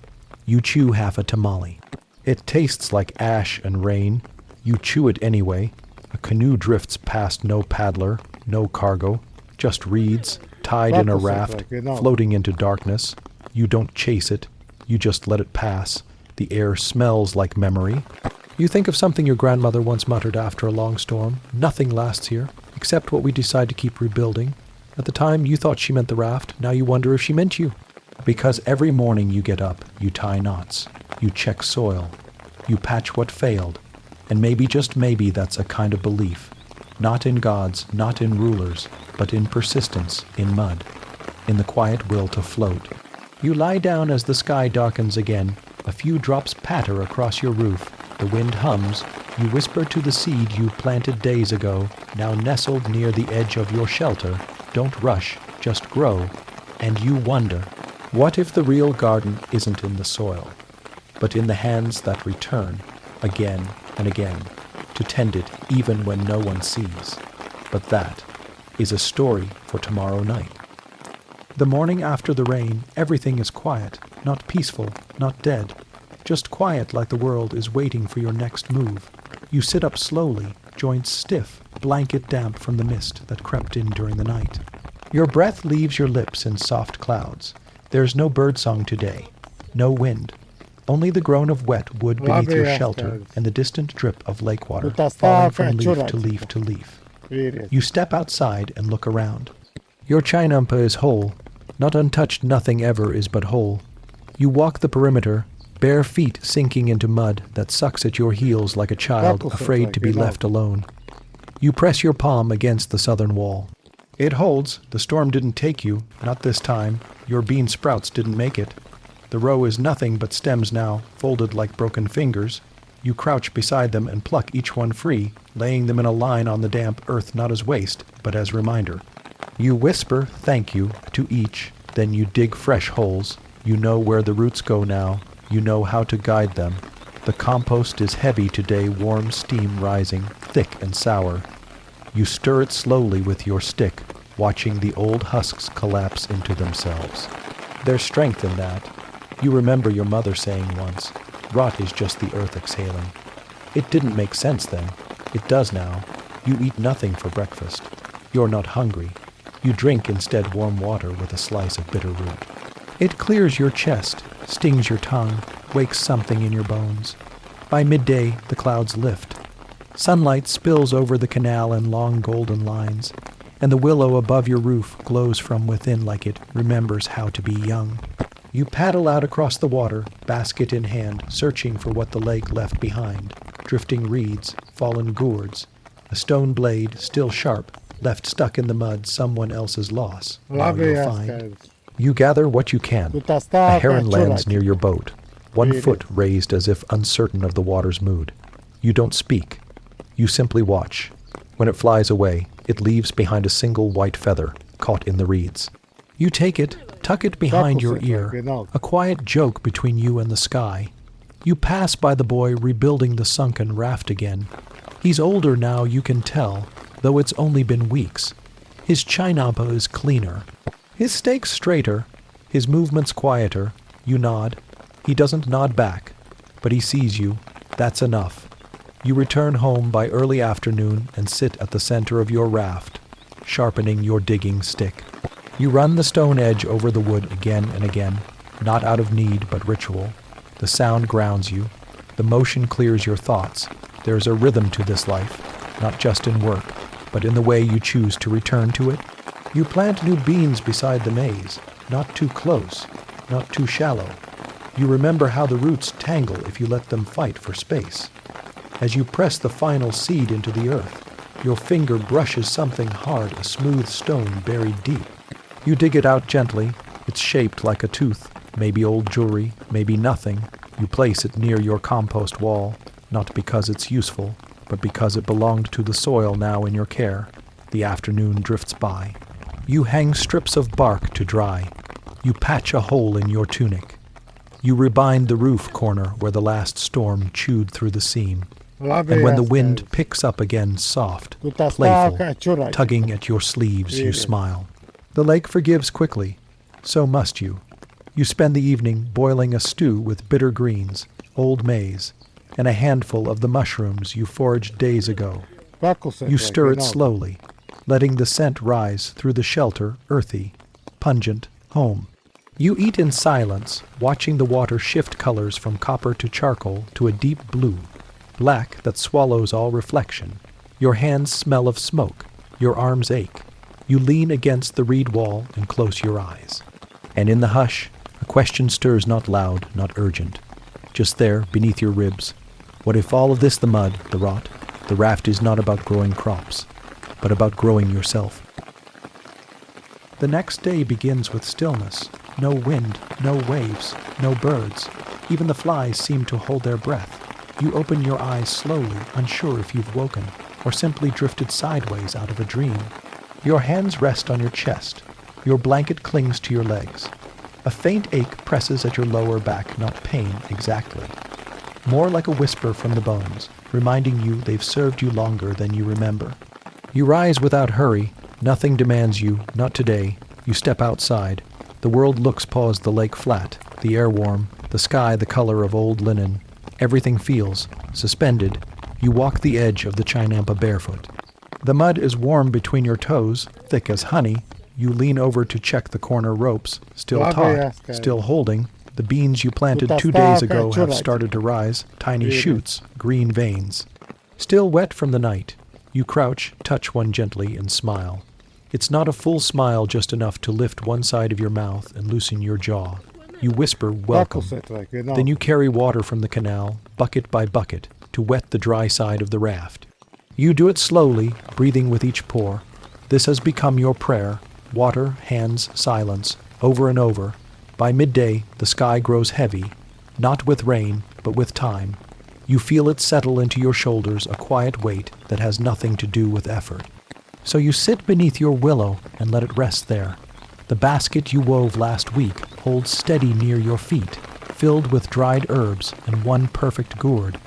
You chew half a tamale. It tastes like ash and rain. You chew it anyway. A canoe drifts past, no paddler, no cargo, just reeds, tied in a raft, floating into darkness. You don't chase it. You just let it pass. The air smells like memory. You think of something your grandmother once muttered after a long storm. Nothing lasts here, except what we decide to keep rebuilding. At the time, you thought she meant the raft. Now you wonder if she meant you. Because every morning you get up, you tie knots, you check soil, you patch what failed, and maybe, just maybe, that's a kind of belief. Not in gods, not in rulers, but in persistence, in mud, in the quiet will to float. You lie down as the sky darkens again. A few drops patter across your roof. The wind hums. You whisper to the seed you planted days ago, now nestled near the edge of your shelter. Don't rush, just grow. And you wonder, what if the real garden isn't in the soil, but in the hands that return, again and again, to tend it even when no one sees? But that is a story for tomorrow night. The morning after the rain, everything is quiet, not peaceful, not dead, just quiet, like the world is waiting for your next move. You sit up slowly, joints stiff, blanket damp from the mist that crept in during the night. Your breath leaves your lips in soft clouds. There's no birdsong today, no wind, only the groan of wet wood beneath your shelter and the distant drip of lake water falling from leaf to leaf to leaf. You step outside and look around. Your chinampa is whole. Not untouched, nothing ever is but whole. You walk the perimeter, bare feet sinking into mud that sucks at your heels like a child afraid to be left alone. You press your palm against the southern wall. It holds. The storm didn't take you, not this time. Your bean sprouts didn't make it. The row is nothing but stems now, folded like broken fingers. You crouch beside them and pluck each one free, laying them in a line on the damp earth, not as waste, but as reminder. You whisper thank you to each, then you dig fresh holes. You know where the roots go now. You know how to guide them. The compost is heavy today, warm steam rising, thick and sour. You stir it slowly with your stick, watching the old husks collapse into themselves. There's strength in that. You remember your mother saying once, rot is just the earth exhaling. It didn't make sense then. It does now. You eat nothing for breakfast. You're not hungry. You drink instead warm water with a slice of bitter root. It clears your chest, stings your tongue, wakes something in your bones. By midday, the clouds lift. Sunlight spills over the canal in long golden lines, and the willow above your roof glows from within like it remembers how to be young. You paddle out across the water, basket in hand, searching for what the lake left behind. Drifting reeds, fallen gourds, a stone blade, still sharp, left stuck in the mud, someone else's loss. Now you'll find. You gather what you can. A heron lands near your boat, one foot raised as if uncertain of the water's mood. You don't speak. You simply watch. When it flies away, it leaves behind a single white feather, caught in the reeds. You take it, tuck it behind your ear, a quiet joke between you and the sky. You pass by the boy rebuilding the sunken raft again. He's older now, you can tell, though it's only been weeks. His chinampa is cleaner. His steak's straighter, his movements quieter. You nod. He doesn't nod back, but he sees you. That's enough. You return home by early afternoon and sit at the center of your raft, sharpening your digging stick. You run the stone edge over the wood again and again, not out of need but ritual. The sound grounds you. The motion clears your thoughts. There's a rhythm to this life, not just in work, but in the way you choose to return to it. You plant new beans beside the maze, not too close, not too shallow. You remember how the roots tangle if you let them fight for space. As you press the final seed into the earth, your finger brushes something hard, a smooth stone buried deep. You dig it out gently. It's shaped like a tooth, maybe old jewelry, maybe nothing. You place it near your compost wall, not because it's useful, but because it belonged to the soil now in your care. The afternoon drifts by. You hang strips of bark to dry. You patch a hole in your tunic. You rebind the roof corner where the last storm chewed through the seam. And when the wind picks up again soft, playful, tugging at your sleeves, you smile. The lake forgives quickly. So must you. You spend the evening boiling a stew with bitter greens, old maize, and a handful of the mushrooms you foraged days ago. You stir it slowly, letting the scent rise through the shelter, earthy, pungent, home. You eat in silence, watching the water shift colors from copper to charcoal to a deep blue, black that swallows all reflection. Your hands smell of smoke. Your arms ache. You lean against the reed wall and close your eyes. And in the hush, a question stirs, not loud, not urgent. Just there, beneath your ribs. What if all of this, the mud, the rot, the raft is not about growing crops, but about growing yourself? The next day begins with stillness. No wind, no waves, no birds. Even the flies seem to hold their breath. You open your eyes slowly, unsure if you've woken, or simply drifted sideways out of a dream. Your hands rest on your chest. Your blanket clings to your legs. A faint ache presses at your lower back, not pain exactly. More like a whisper from the bones, reminding you they've served you longer than you remember. You rise without hurry. Nothing demands you, not today. You step outside. The world looks past the lake flat, the air warm, the sky the color of old linen. Everything feels suspended. You walk the edge of the Chinampa barefoot. The mud is warm between your toes, thick as honey. You lean over to check the corner ropes, still taut, still holding. The beans you planted 2 days ago have started to rise, tiny shoots, green veins. Still wet from the night, you crouch, touch one gently, and smile. It's not a full smile, just enough to lift one side of your mouth and loosen your jaw. You whisper, welcome. Then you carry water from the canal, bucket by bucket, to wet the dry side of the raft. You do it slowly, breathing with each pour. This has become your prayer. Water, hands, silence, over and over. By midday, the sky grows heavy, not with rain, but with time. You feel it settle into your shoulders, a quiet weight that has nothing to do with effort. So you sit beneath your willow and let it rest there. The basket you wove last week holds steady near your feet, filled with dried herbs and one perfect gourd.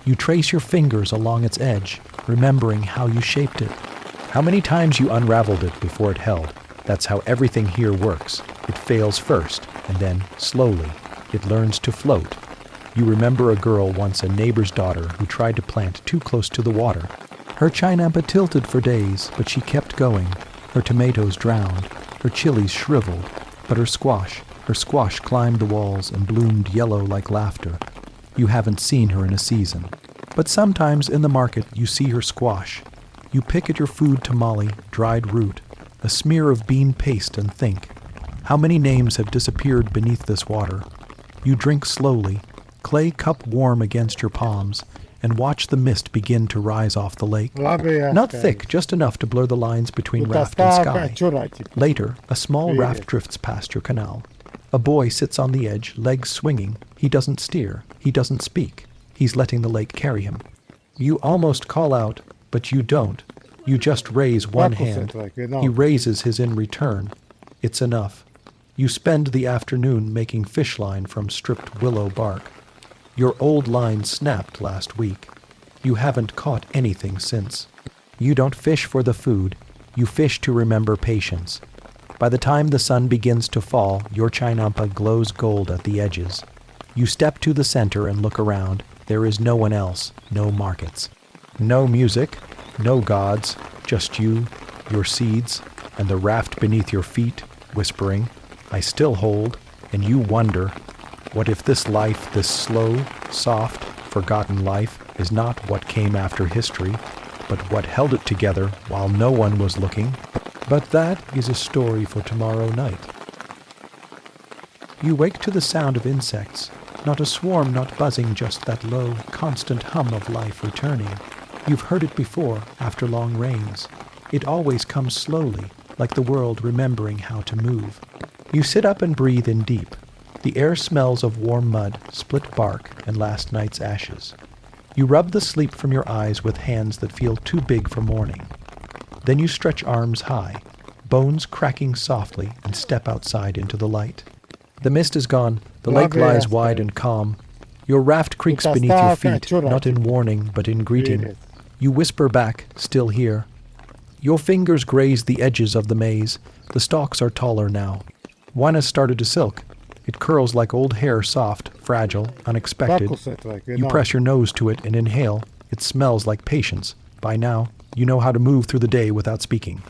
You trace your fingers along its edge, remembering how you shaped it. How many times you unraveled it before it held. That's how everything here works. It fails first, and then, slowly, it learns to float. You remember a girl, once a neighbor's daughter, who tried to plant too close to the water. Her Chinampa tilted for days, but she kept going. Her tomatoes drowned. Her chilies shriveled. But her squash climbed the walls and bloomed yellow like laughter. You haven't seen her in a season. But sometimes in the market you see her squash. You pick at your food tamale, dried root, a smear of bean paste, and think, how many names have disappeared beneath this water? You drink slowly, clay cup warm against your palms, and watch the mist begin to rise off the lake. Not thick, just enough to blur the lines between raft and sky. Later, a small raft drifts past your canal. A boy sits on the edge, legs swinging. He doesn't steer. He doesn't speak. He's letting the lake carry him. You almost call out, but you don't. You just raise one hand. He raises his in return. It's enough. You spend the afternoon making fish line from stripped willow bark. Your old line snapped last week. You haven't caught anything since. You don't fish for the food. You fish to remember patience. By the time the sun begins to fall, your Chinampa glows gold at the edges. You step to the center and look around. There is no one else, no markets. No music, no gods, just you, your seeds, and the raft beneath your feet, whispering, I still hold, and you wonder, what if this life, this slow, soft, forgotten life, is not what came after history, but what held it together while no one was looking? But that is a story for tomorrow night. You wake to the sound of insects, not a swarm, not buzzing, just that low, constant hum of life returning. You've heard it before, after long rains. It always comes slowly, like the world remembering how to move. You sit up and breathe in deep. The air smells of warm mud, split bark, and last night's ashes. You rub the sleep from your eyes with hands that feel too big for morning. Then you stretch arms high, bones cracking softly, and step outside into the light. The mist is gone. The lake lies wide and calm. Your raft creaks beneath your feet, not in warning, but in greeting. You whisper back, still here. Your fingers graze the edges of the maze. The stalks are taller now. One has started to silk. It curls like old hair, soft, fragile, unexpected. You press your nose to it and inhale. It smells like patience. By now, you know how to move through the day without speaking.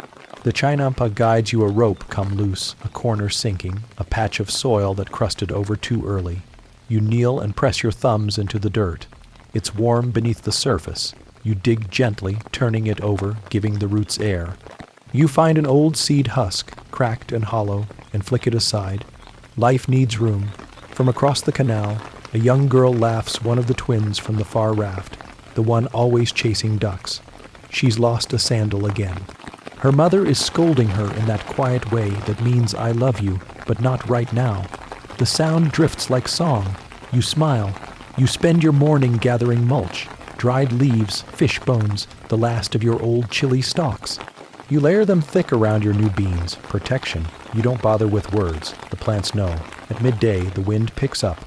The Chainampa guides you a rope come loose, a corner sinking, a patch of soil that crusted over too early. You kneel and press your thumbs into the dirt. It's warm beneath the surface. You dig gently, turning it over, giving the roots air. You find an old seed husk, cracked and hollow, and flick it aside. Life needs room. From across the canal, a young girl laughs, one of the twins from the far raft, the one always chasing ducks. She's lost a sandal again. Her mother is scolding her in that quiet way that means I love you, but not right now. The sound drifts like song. You smile. You spend your morning gathering mulch, dried leaves, fish bones, the last of your old chili stalks. You layer them thick around your new beans, protection. You don't bother with words. The plants know. At midday, the wind picks up.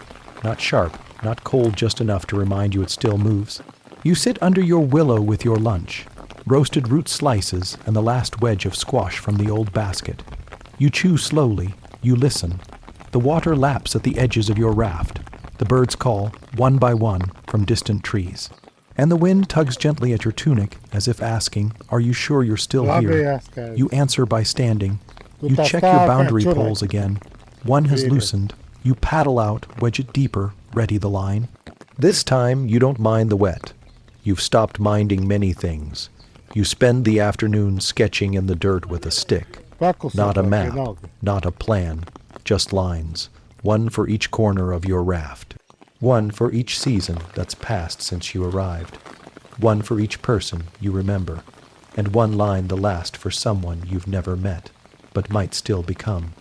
Not sharp, not cold, just enough to remind you it still moves. You sit under your willow with your lunch. Roasted root slices and the last wedge of squash from the old basket. You chew slowly. You listen. The water laps at the edges of your raft. The birds call, one by one, from distant trees. And the wind tugs gently at your tunic, as if asking, are you sure you're still here? You answer by standing. You check your boundary poles again. One has loosened. You paddle out, wedge it deeper, ready the line. This time, you don't mind the wet. You've stopped minding many things. You spend the afternoon sketching in the dirt with a stick. Not a map, not a plan, just lines. One for each corner of your raft. One for each season that's passed since you arrived. One for each person you remember. And one line the last for someone you've never met, but might still become.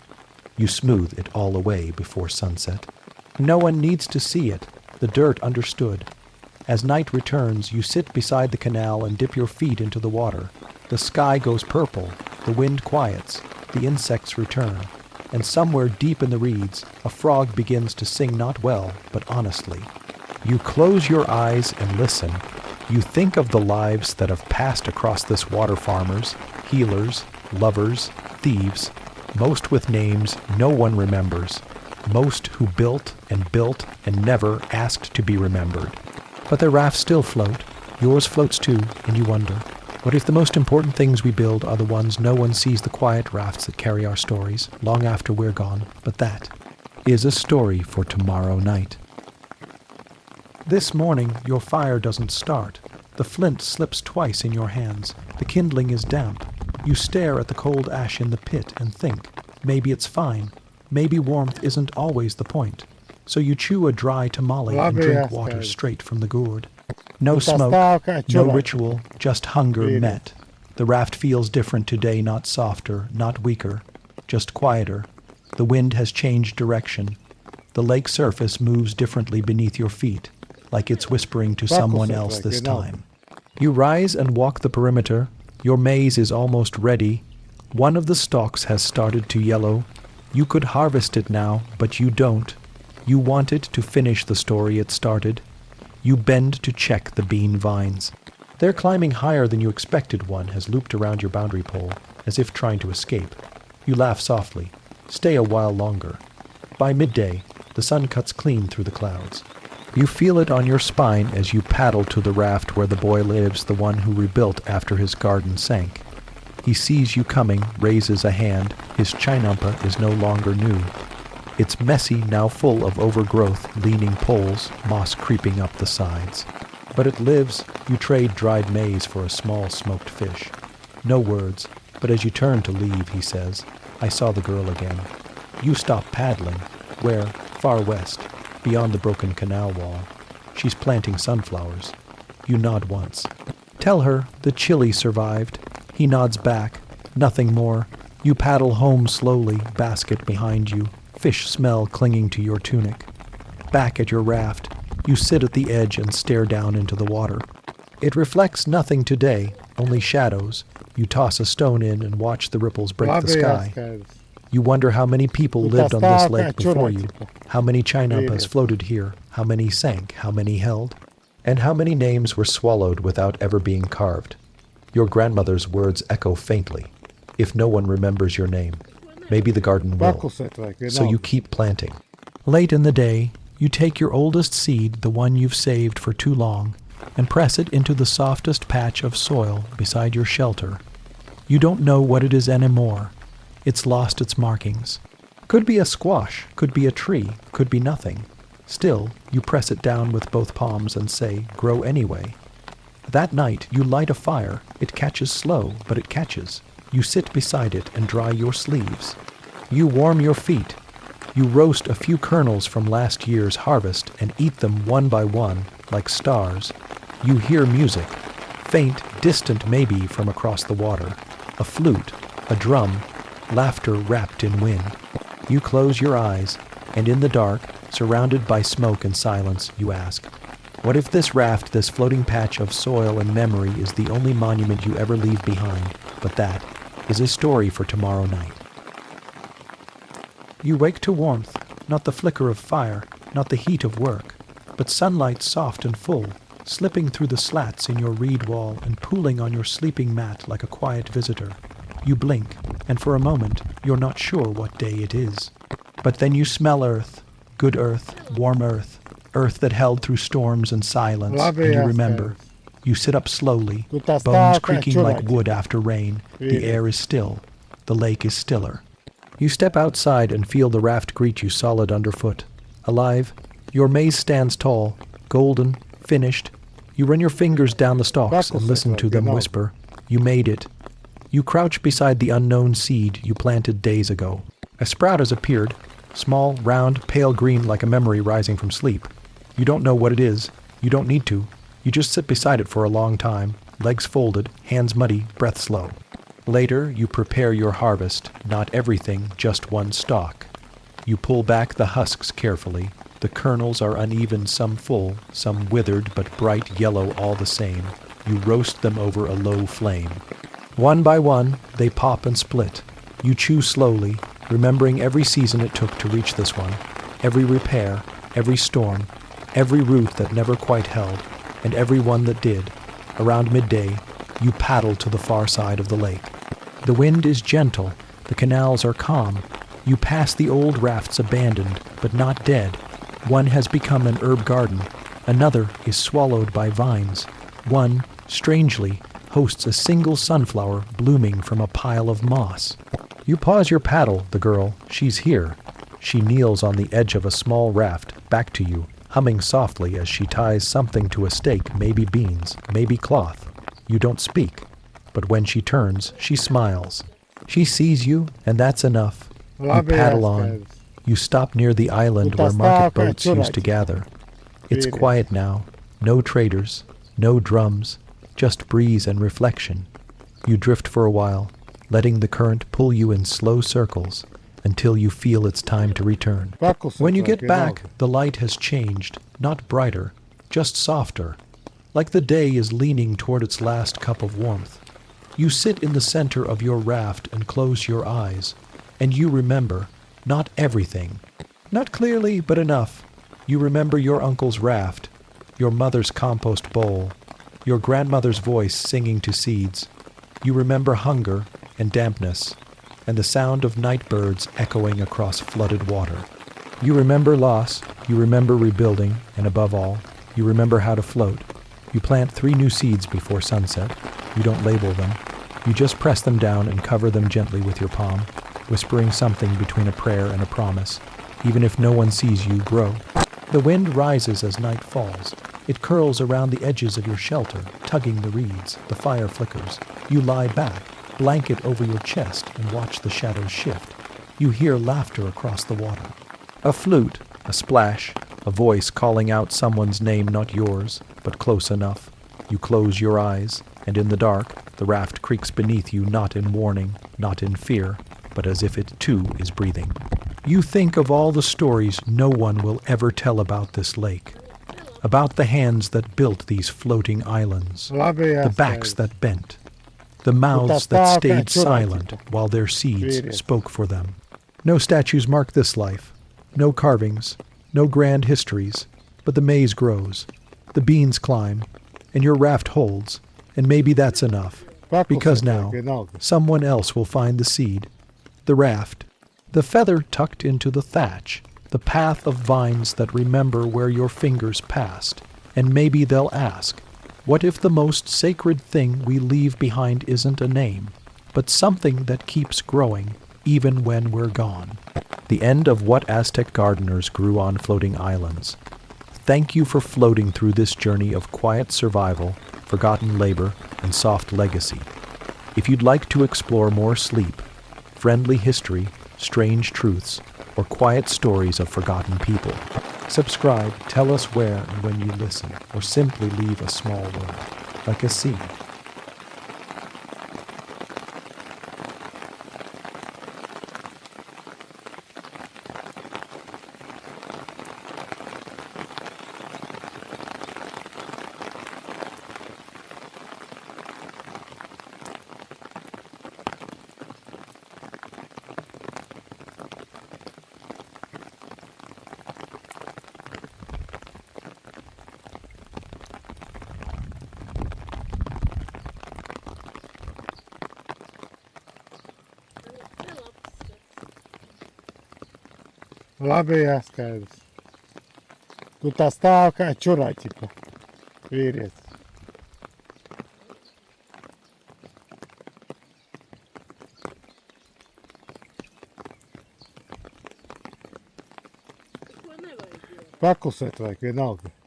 You smooth it all away before sunset. No one needs to see it. The dirt understood. As night returns, you sit beside the canal and dip your feet into the water. The sky goes purple, the wind quiets, the insects return, and somewhere deep in the reeds, a frog begins to sing not well, but honestly. You close your eyes and listen. You think of the lives that have passed across this water, farmers, healers, lovers, thieves, most with names no one remembers, most who built and never asked to be remembered. But their rafts still float. Yours floats too, and you wonder, what if the most important things we build are the ones no one sees, the quiet rafts that carry our stories, long after we're gone? But that is a story for tomorrow night. This morning, your fire doesn't start. The flint slips twice in your hands. The kindling is damp. You stare at the cold ash in the pit and think, maybe it's fine. Maybe warmth isn't always the point. So you chew a dry tamale and drink water straight from the gourd. No smoke, no ritual, just hunger met. The raft feels different today, not softer, not weaker, just quieter. The wind has changed direction. The lake surface moves differently beneath your feet, like it's whispering to someone else this time. You rise and walk the perimeter. Your maize is almost ready. One of the stalks has started to yellow. You could harvest it now, but you don't. You wanted to finish the story it started. You bend to check the bean vines. They're climbing higher than you expected. One has looped around your boundary pole, as if trying to escape. You laugh softly. Stay a while longer. By midday, the sun cuts clean through the clouds. You feel it on your spine as you paddle to the raft where the boy lives, the one who rebuilt after his garden sank. He sees you coming, raises a hand. His Chainampa is no longer new. It's messy, now full of overgrowth, leaning poles, moss creeping up the sides. But it lives. You trade dried maize for a small smoked fish. No words, but as you turn to leave, he says, I saw the girl again. You stop paddling. Where? Far west, beyond the broken canal wall. She's planting sunflowers. You nod once. Tell her the chili survived. He nods back. Nothing more. You paddle home slowly, basket behind you, fish smell clinging to your tunic. Back at your raft, you sit at the edge and stare down into the water. It reflects nothing today, only shadows. You toss a stone in and watch the ripples break the sky. You wonder how many people lived on this lake before you, how many Chinabas floated here, how many sank, how many held, and how many names were swallowed without ever being carved. Your grandmother's words echo faintly. If no one remembers your name, maybe the garden will. So you keep planting. Late in the day, you take your oldest seed, the one you've saved for too long, and press it into the softest patch of soil beside your shelter. You don't know what it is anymore. It's lost its markings. Could be a squash, could be a tree, could be nothing. Still, you press it down with both palms and say, grow anyway. That night, you light a fire. It catches slow, but it catches. You sit beside it and dry your sleeves. You warm your feet. You roast a few kernels from last year's harvest and eat them one by one, like stars. You hear music, faint, distant maybe from across the water. A flute, a drum, laughter wrapped in wind. You close your eyes, and in the dark, surrounded by smoke and silence, you ask, what if this raft, this floating patch of soil and memory is the only monument you ever leave behind, but that is a story for tomorrow night? You wake to warmth, not the flicker of fire, not the heat of work, but sunlight soft and full, slipping through the slats in your reed wall and pooling on your sleeping mat like a quiet visitor. You blink, and for a moment you're not sure what day it is. But then you smell earth, good earth, warm earth, earth that held through storms and silence, and you remember. You sit up slowly, bones creaking like wood after rain. The air is still. The lake is stiller. You step outside and feel the raft greet you solid underfoot. Alive, your maze stands tall, golden, finished. You run your fingers down the stalks and listen to them whisper, you made it. You crouch beside the unknown seed you planted days ago. A sprout has appeared, small, round, pale green like a memory rising from sleep. You don't know what it is. You don't need to. You just sit beside it for a long time, legs folded, hands muddy, breath slow. Later, you prepare your harvest, not everything, just one stalk. You pull back the husks carefully. The kernels are uneven, some full, some withered but bright yellow all the same. You roast them over a low flame. One by one, they pop and split. You chew slowly, remembering every season it took to reach this one, every repair, every storm, every root that never quite held, and every one that did. Around midday, you paddle to the far side of the lake. The wind is gentle, the canals are calm. You pass the old rafts abandoned, but not dead. One has become an herb garden. Another is swallowed by vines. One, strangely, hosts a single sunflower blooming from a pile of moss. You pause your paddle, the girl. She's here. She kneels on the edge of a small raft, back to you, humming softly as she ties something to a stake, maybe beans, maybe cloth. You don't speak, but when she turns, she smiles. She sees you, and that's enough. You paddle on. You stop near the island where market boats used to gather. It's quiet now. No traders, no drums, just breeze and reflection. You drift for a while, letting the current pull you in slow circles until you feel it's time to return. When you get back, the light has changed, not brighter, just softer, like the day is leaning toward its last cup of warmth. You sit in the center of your raft and close your eyes, and you remember, not everything. Not clearly, but enough. You remember your uncle's raft, your mother's compost bowl, your grandmother's voice singing to seeds. You remember hunger and dampness, and the sound of night birds echoing across flooded water. You remember loss, you remember rebuilding, and above all, you remember how to float. You plant 3 new seeds before sunset. You don't label them. You just press them down and cover them gently with your palm, whispering something between a prayer and a promise. Even if no one sees you grow. The wind rises as night falls. It curls around the edges of your shelter, tugging the reeds. The fire flickers. You lie back, blanket over your chest, and watch the shadows shift. You hear laughter across the water. A flute, a splash, a voice calling out someone's name not yours, but close enough. You close your eyes, and in the dark, the raft creaks beneath you not in warning, not in fear, but as if it too is breathing. You think of all the stories no one will ever tell about this lake, about the hands that built these floating islands, the backs that bent, the mouths that stayed silent while their seeds spoke for them. No statues mark this life, no carvings, no grand histories, but the maize grows, the beans climb, and your raft holds, and maybe that's enough, because now someone else will find the seed, the raft, the feather tucked into the thatch, the path of vines that remember where your fingers passed, and maybe they'll ask, what if the most sacred thing we leave behind isn't a name, but something that keeps growing even when we're gone? The end of what Aztec gardeners grew on floating islands. Thank you for floating through this journey of quiet survival, forgotten labor, and soft legacy. If you'd like to explore more sleep, friendly history, strange truths, or quiet stories of forgotten people, subscribe, tell us where and when you listen, or simply leave a small word, like a seed. Labi, jā, skaidrs. Tu tā stāv kā čurā, ķipa, vīrietis. Paklusēt vajag vienalga.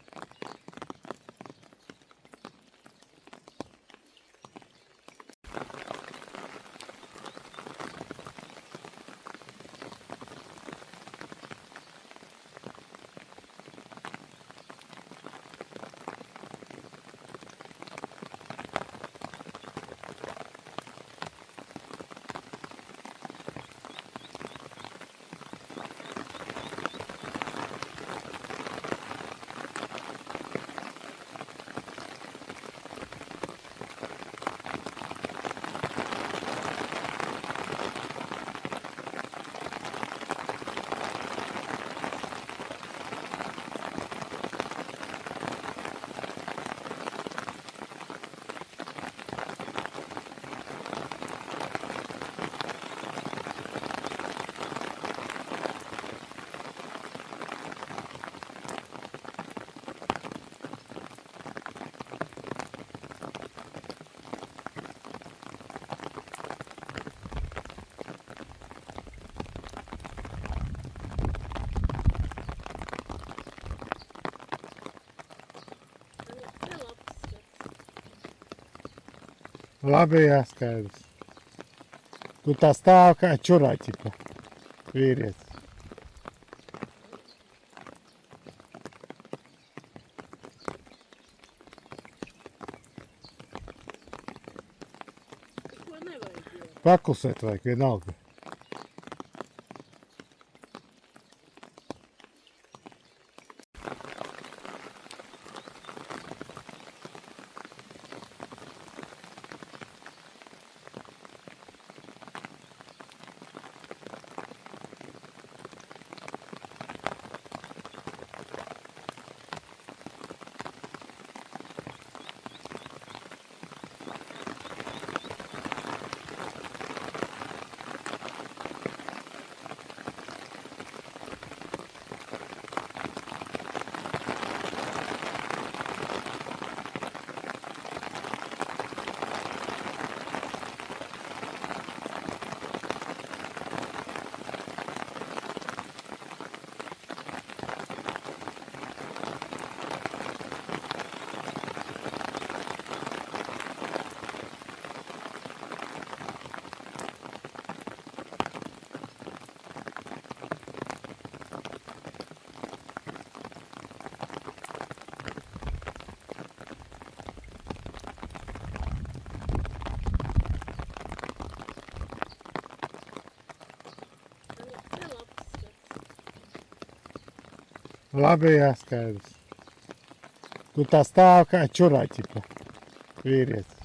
Labi, jā, skaidrs. Tu tā stāv kā čurā, ķipa, vīrietis. Paklusēt vajag vienalga. Labi, jā, skaidrs. Tu tā stāv kā čurā, ķipa, vīrietis.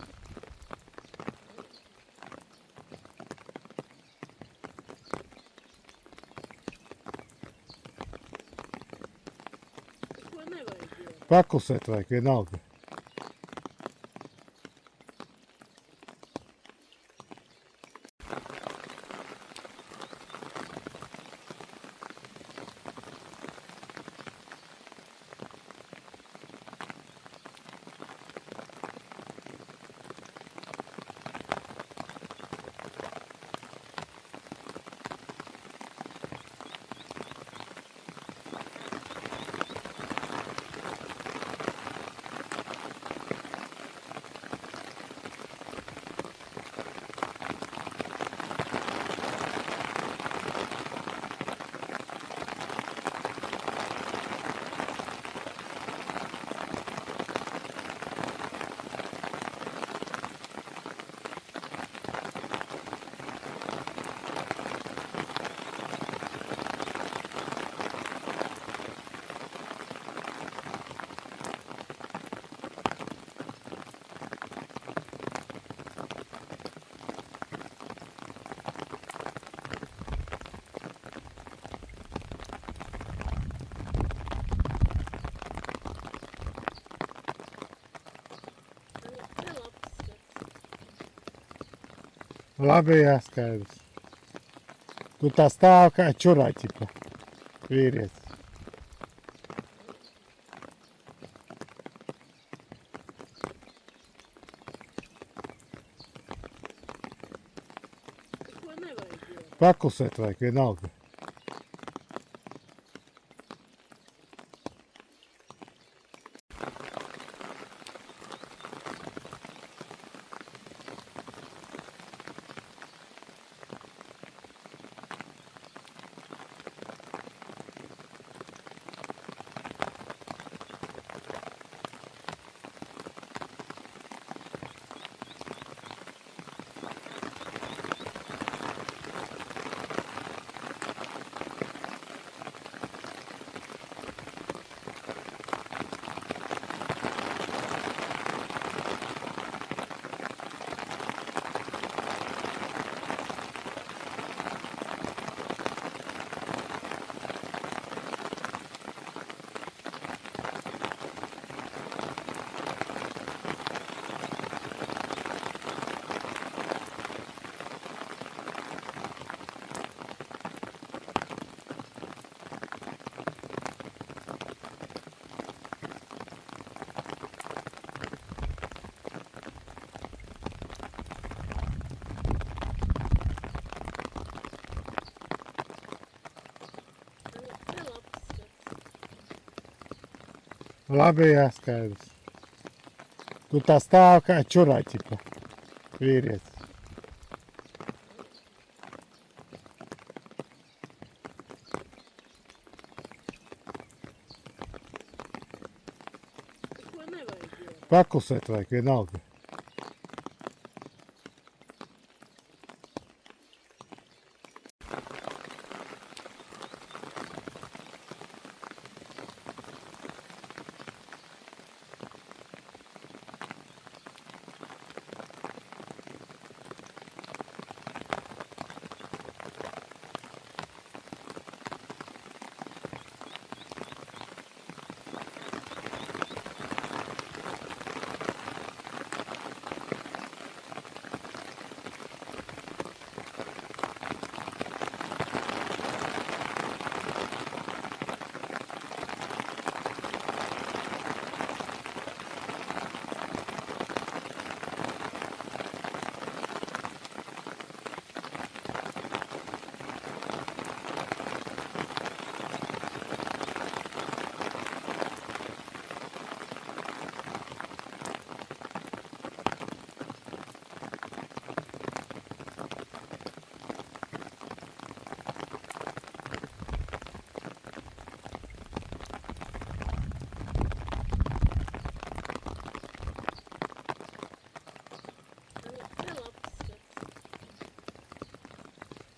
Paklusēt vajag vienalga. Labi, jā, skaidrs. Tu tā stāv kā čurā, ķipa, vīrietis. Paklusēt vajag vienalga. Labi, jā, skaidrs. Tu tā stāv kā čurā, ķipa, vīrietis. Paklusēt vajag vienalga.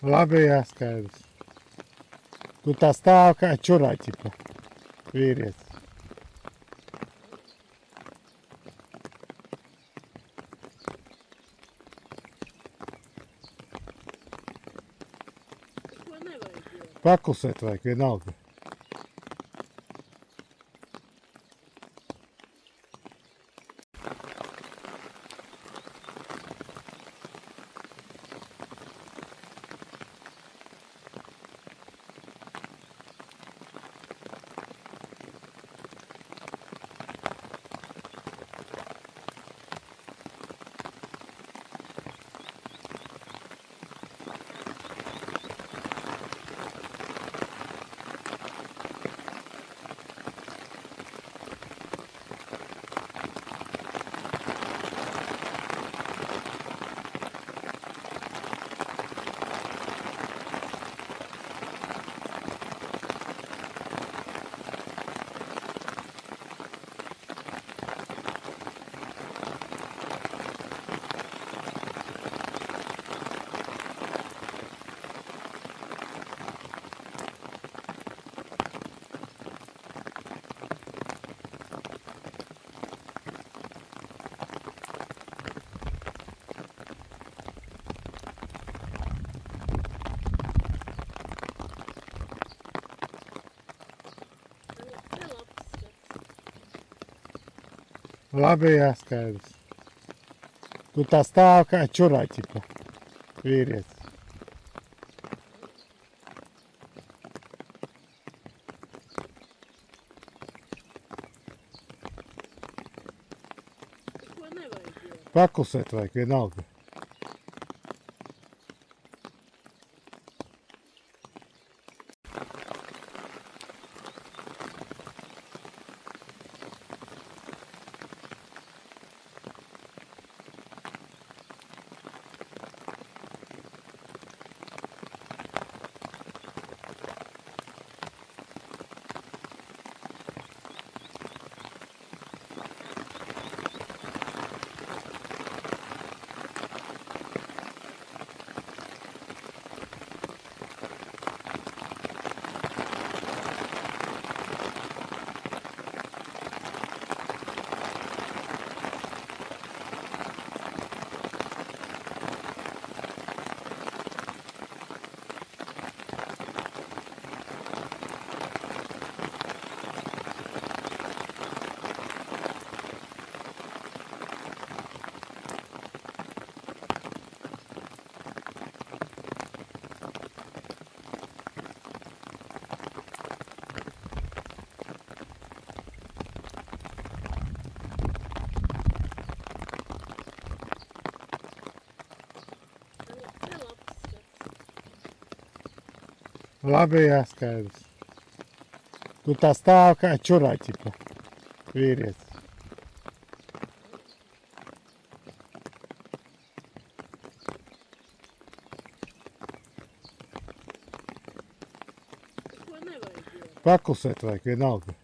Labi, jā, skaidrs. Tu tā stāv kā čurā, ķipa, vīrietis. Paklusēt vajag vienalga. Labi, jā, skaidrs. Tu tā stāv kā čurā, ķipa, vīrietis. Paklusēt vajag vienalga. Labi, jā, skaidrs. Tu tā stāv kā čurā, ķipa, vīrietis. Paklusēt vajag vienalga.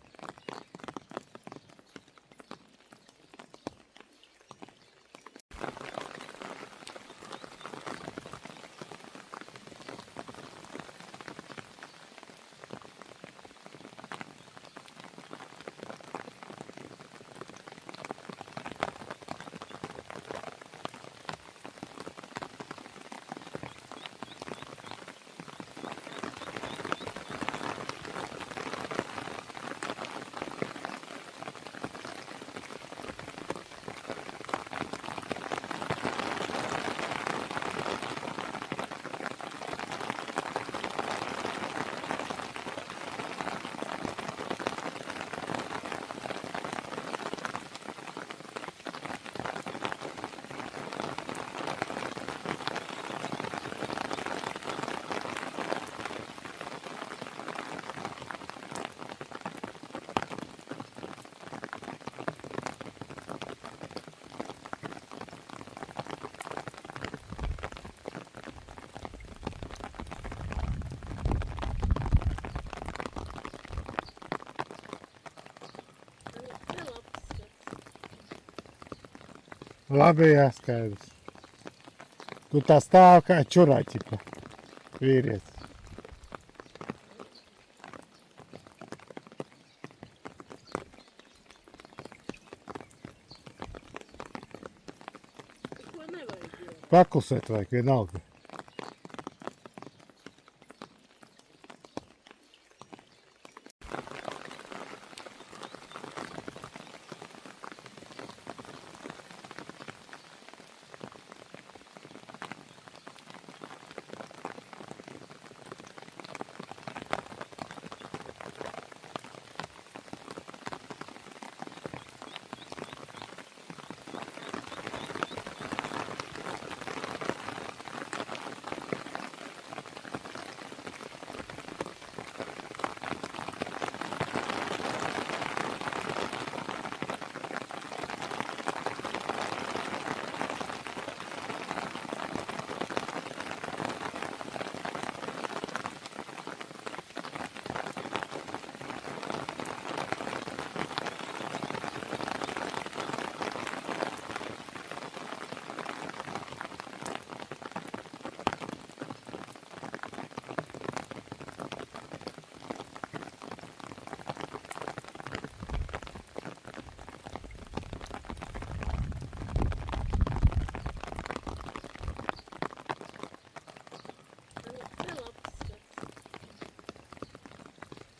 Labi, jā, skaidrs. Tu tā stāv kā čurā, ķipa, vīrietis. Paklusēt vajag vienalga.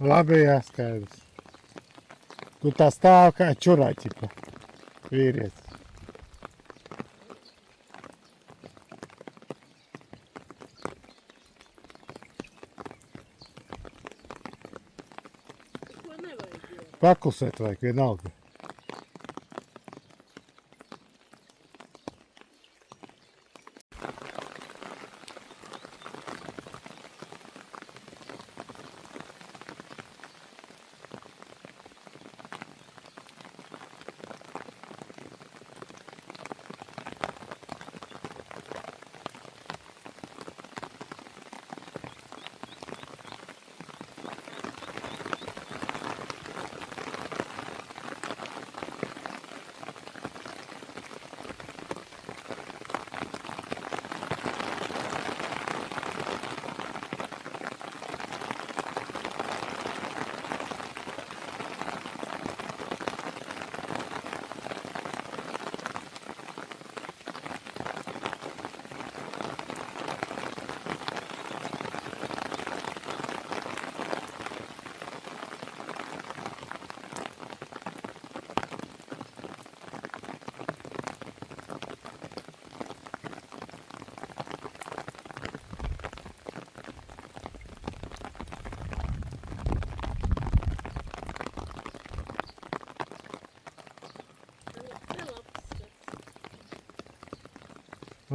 Labi, jā, skaidrs. Tu tā stāv kā čurā, ķipa, vīrietis. Ko nevajag jau? Paklusēt vajag vienalga.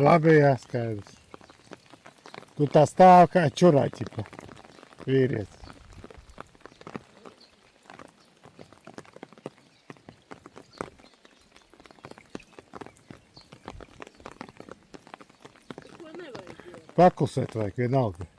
Labi, jā, skaidrs. Tu tā stāv kā čurā, ķipa, vīrietis. Ko nevajag jau? Paklusēt vajag vienalga.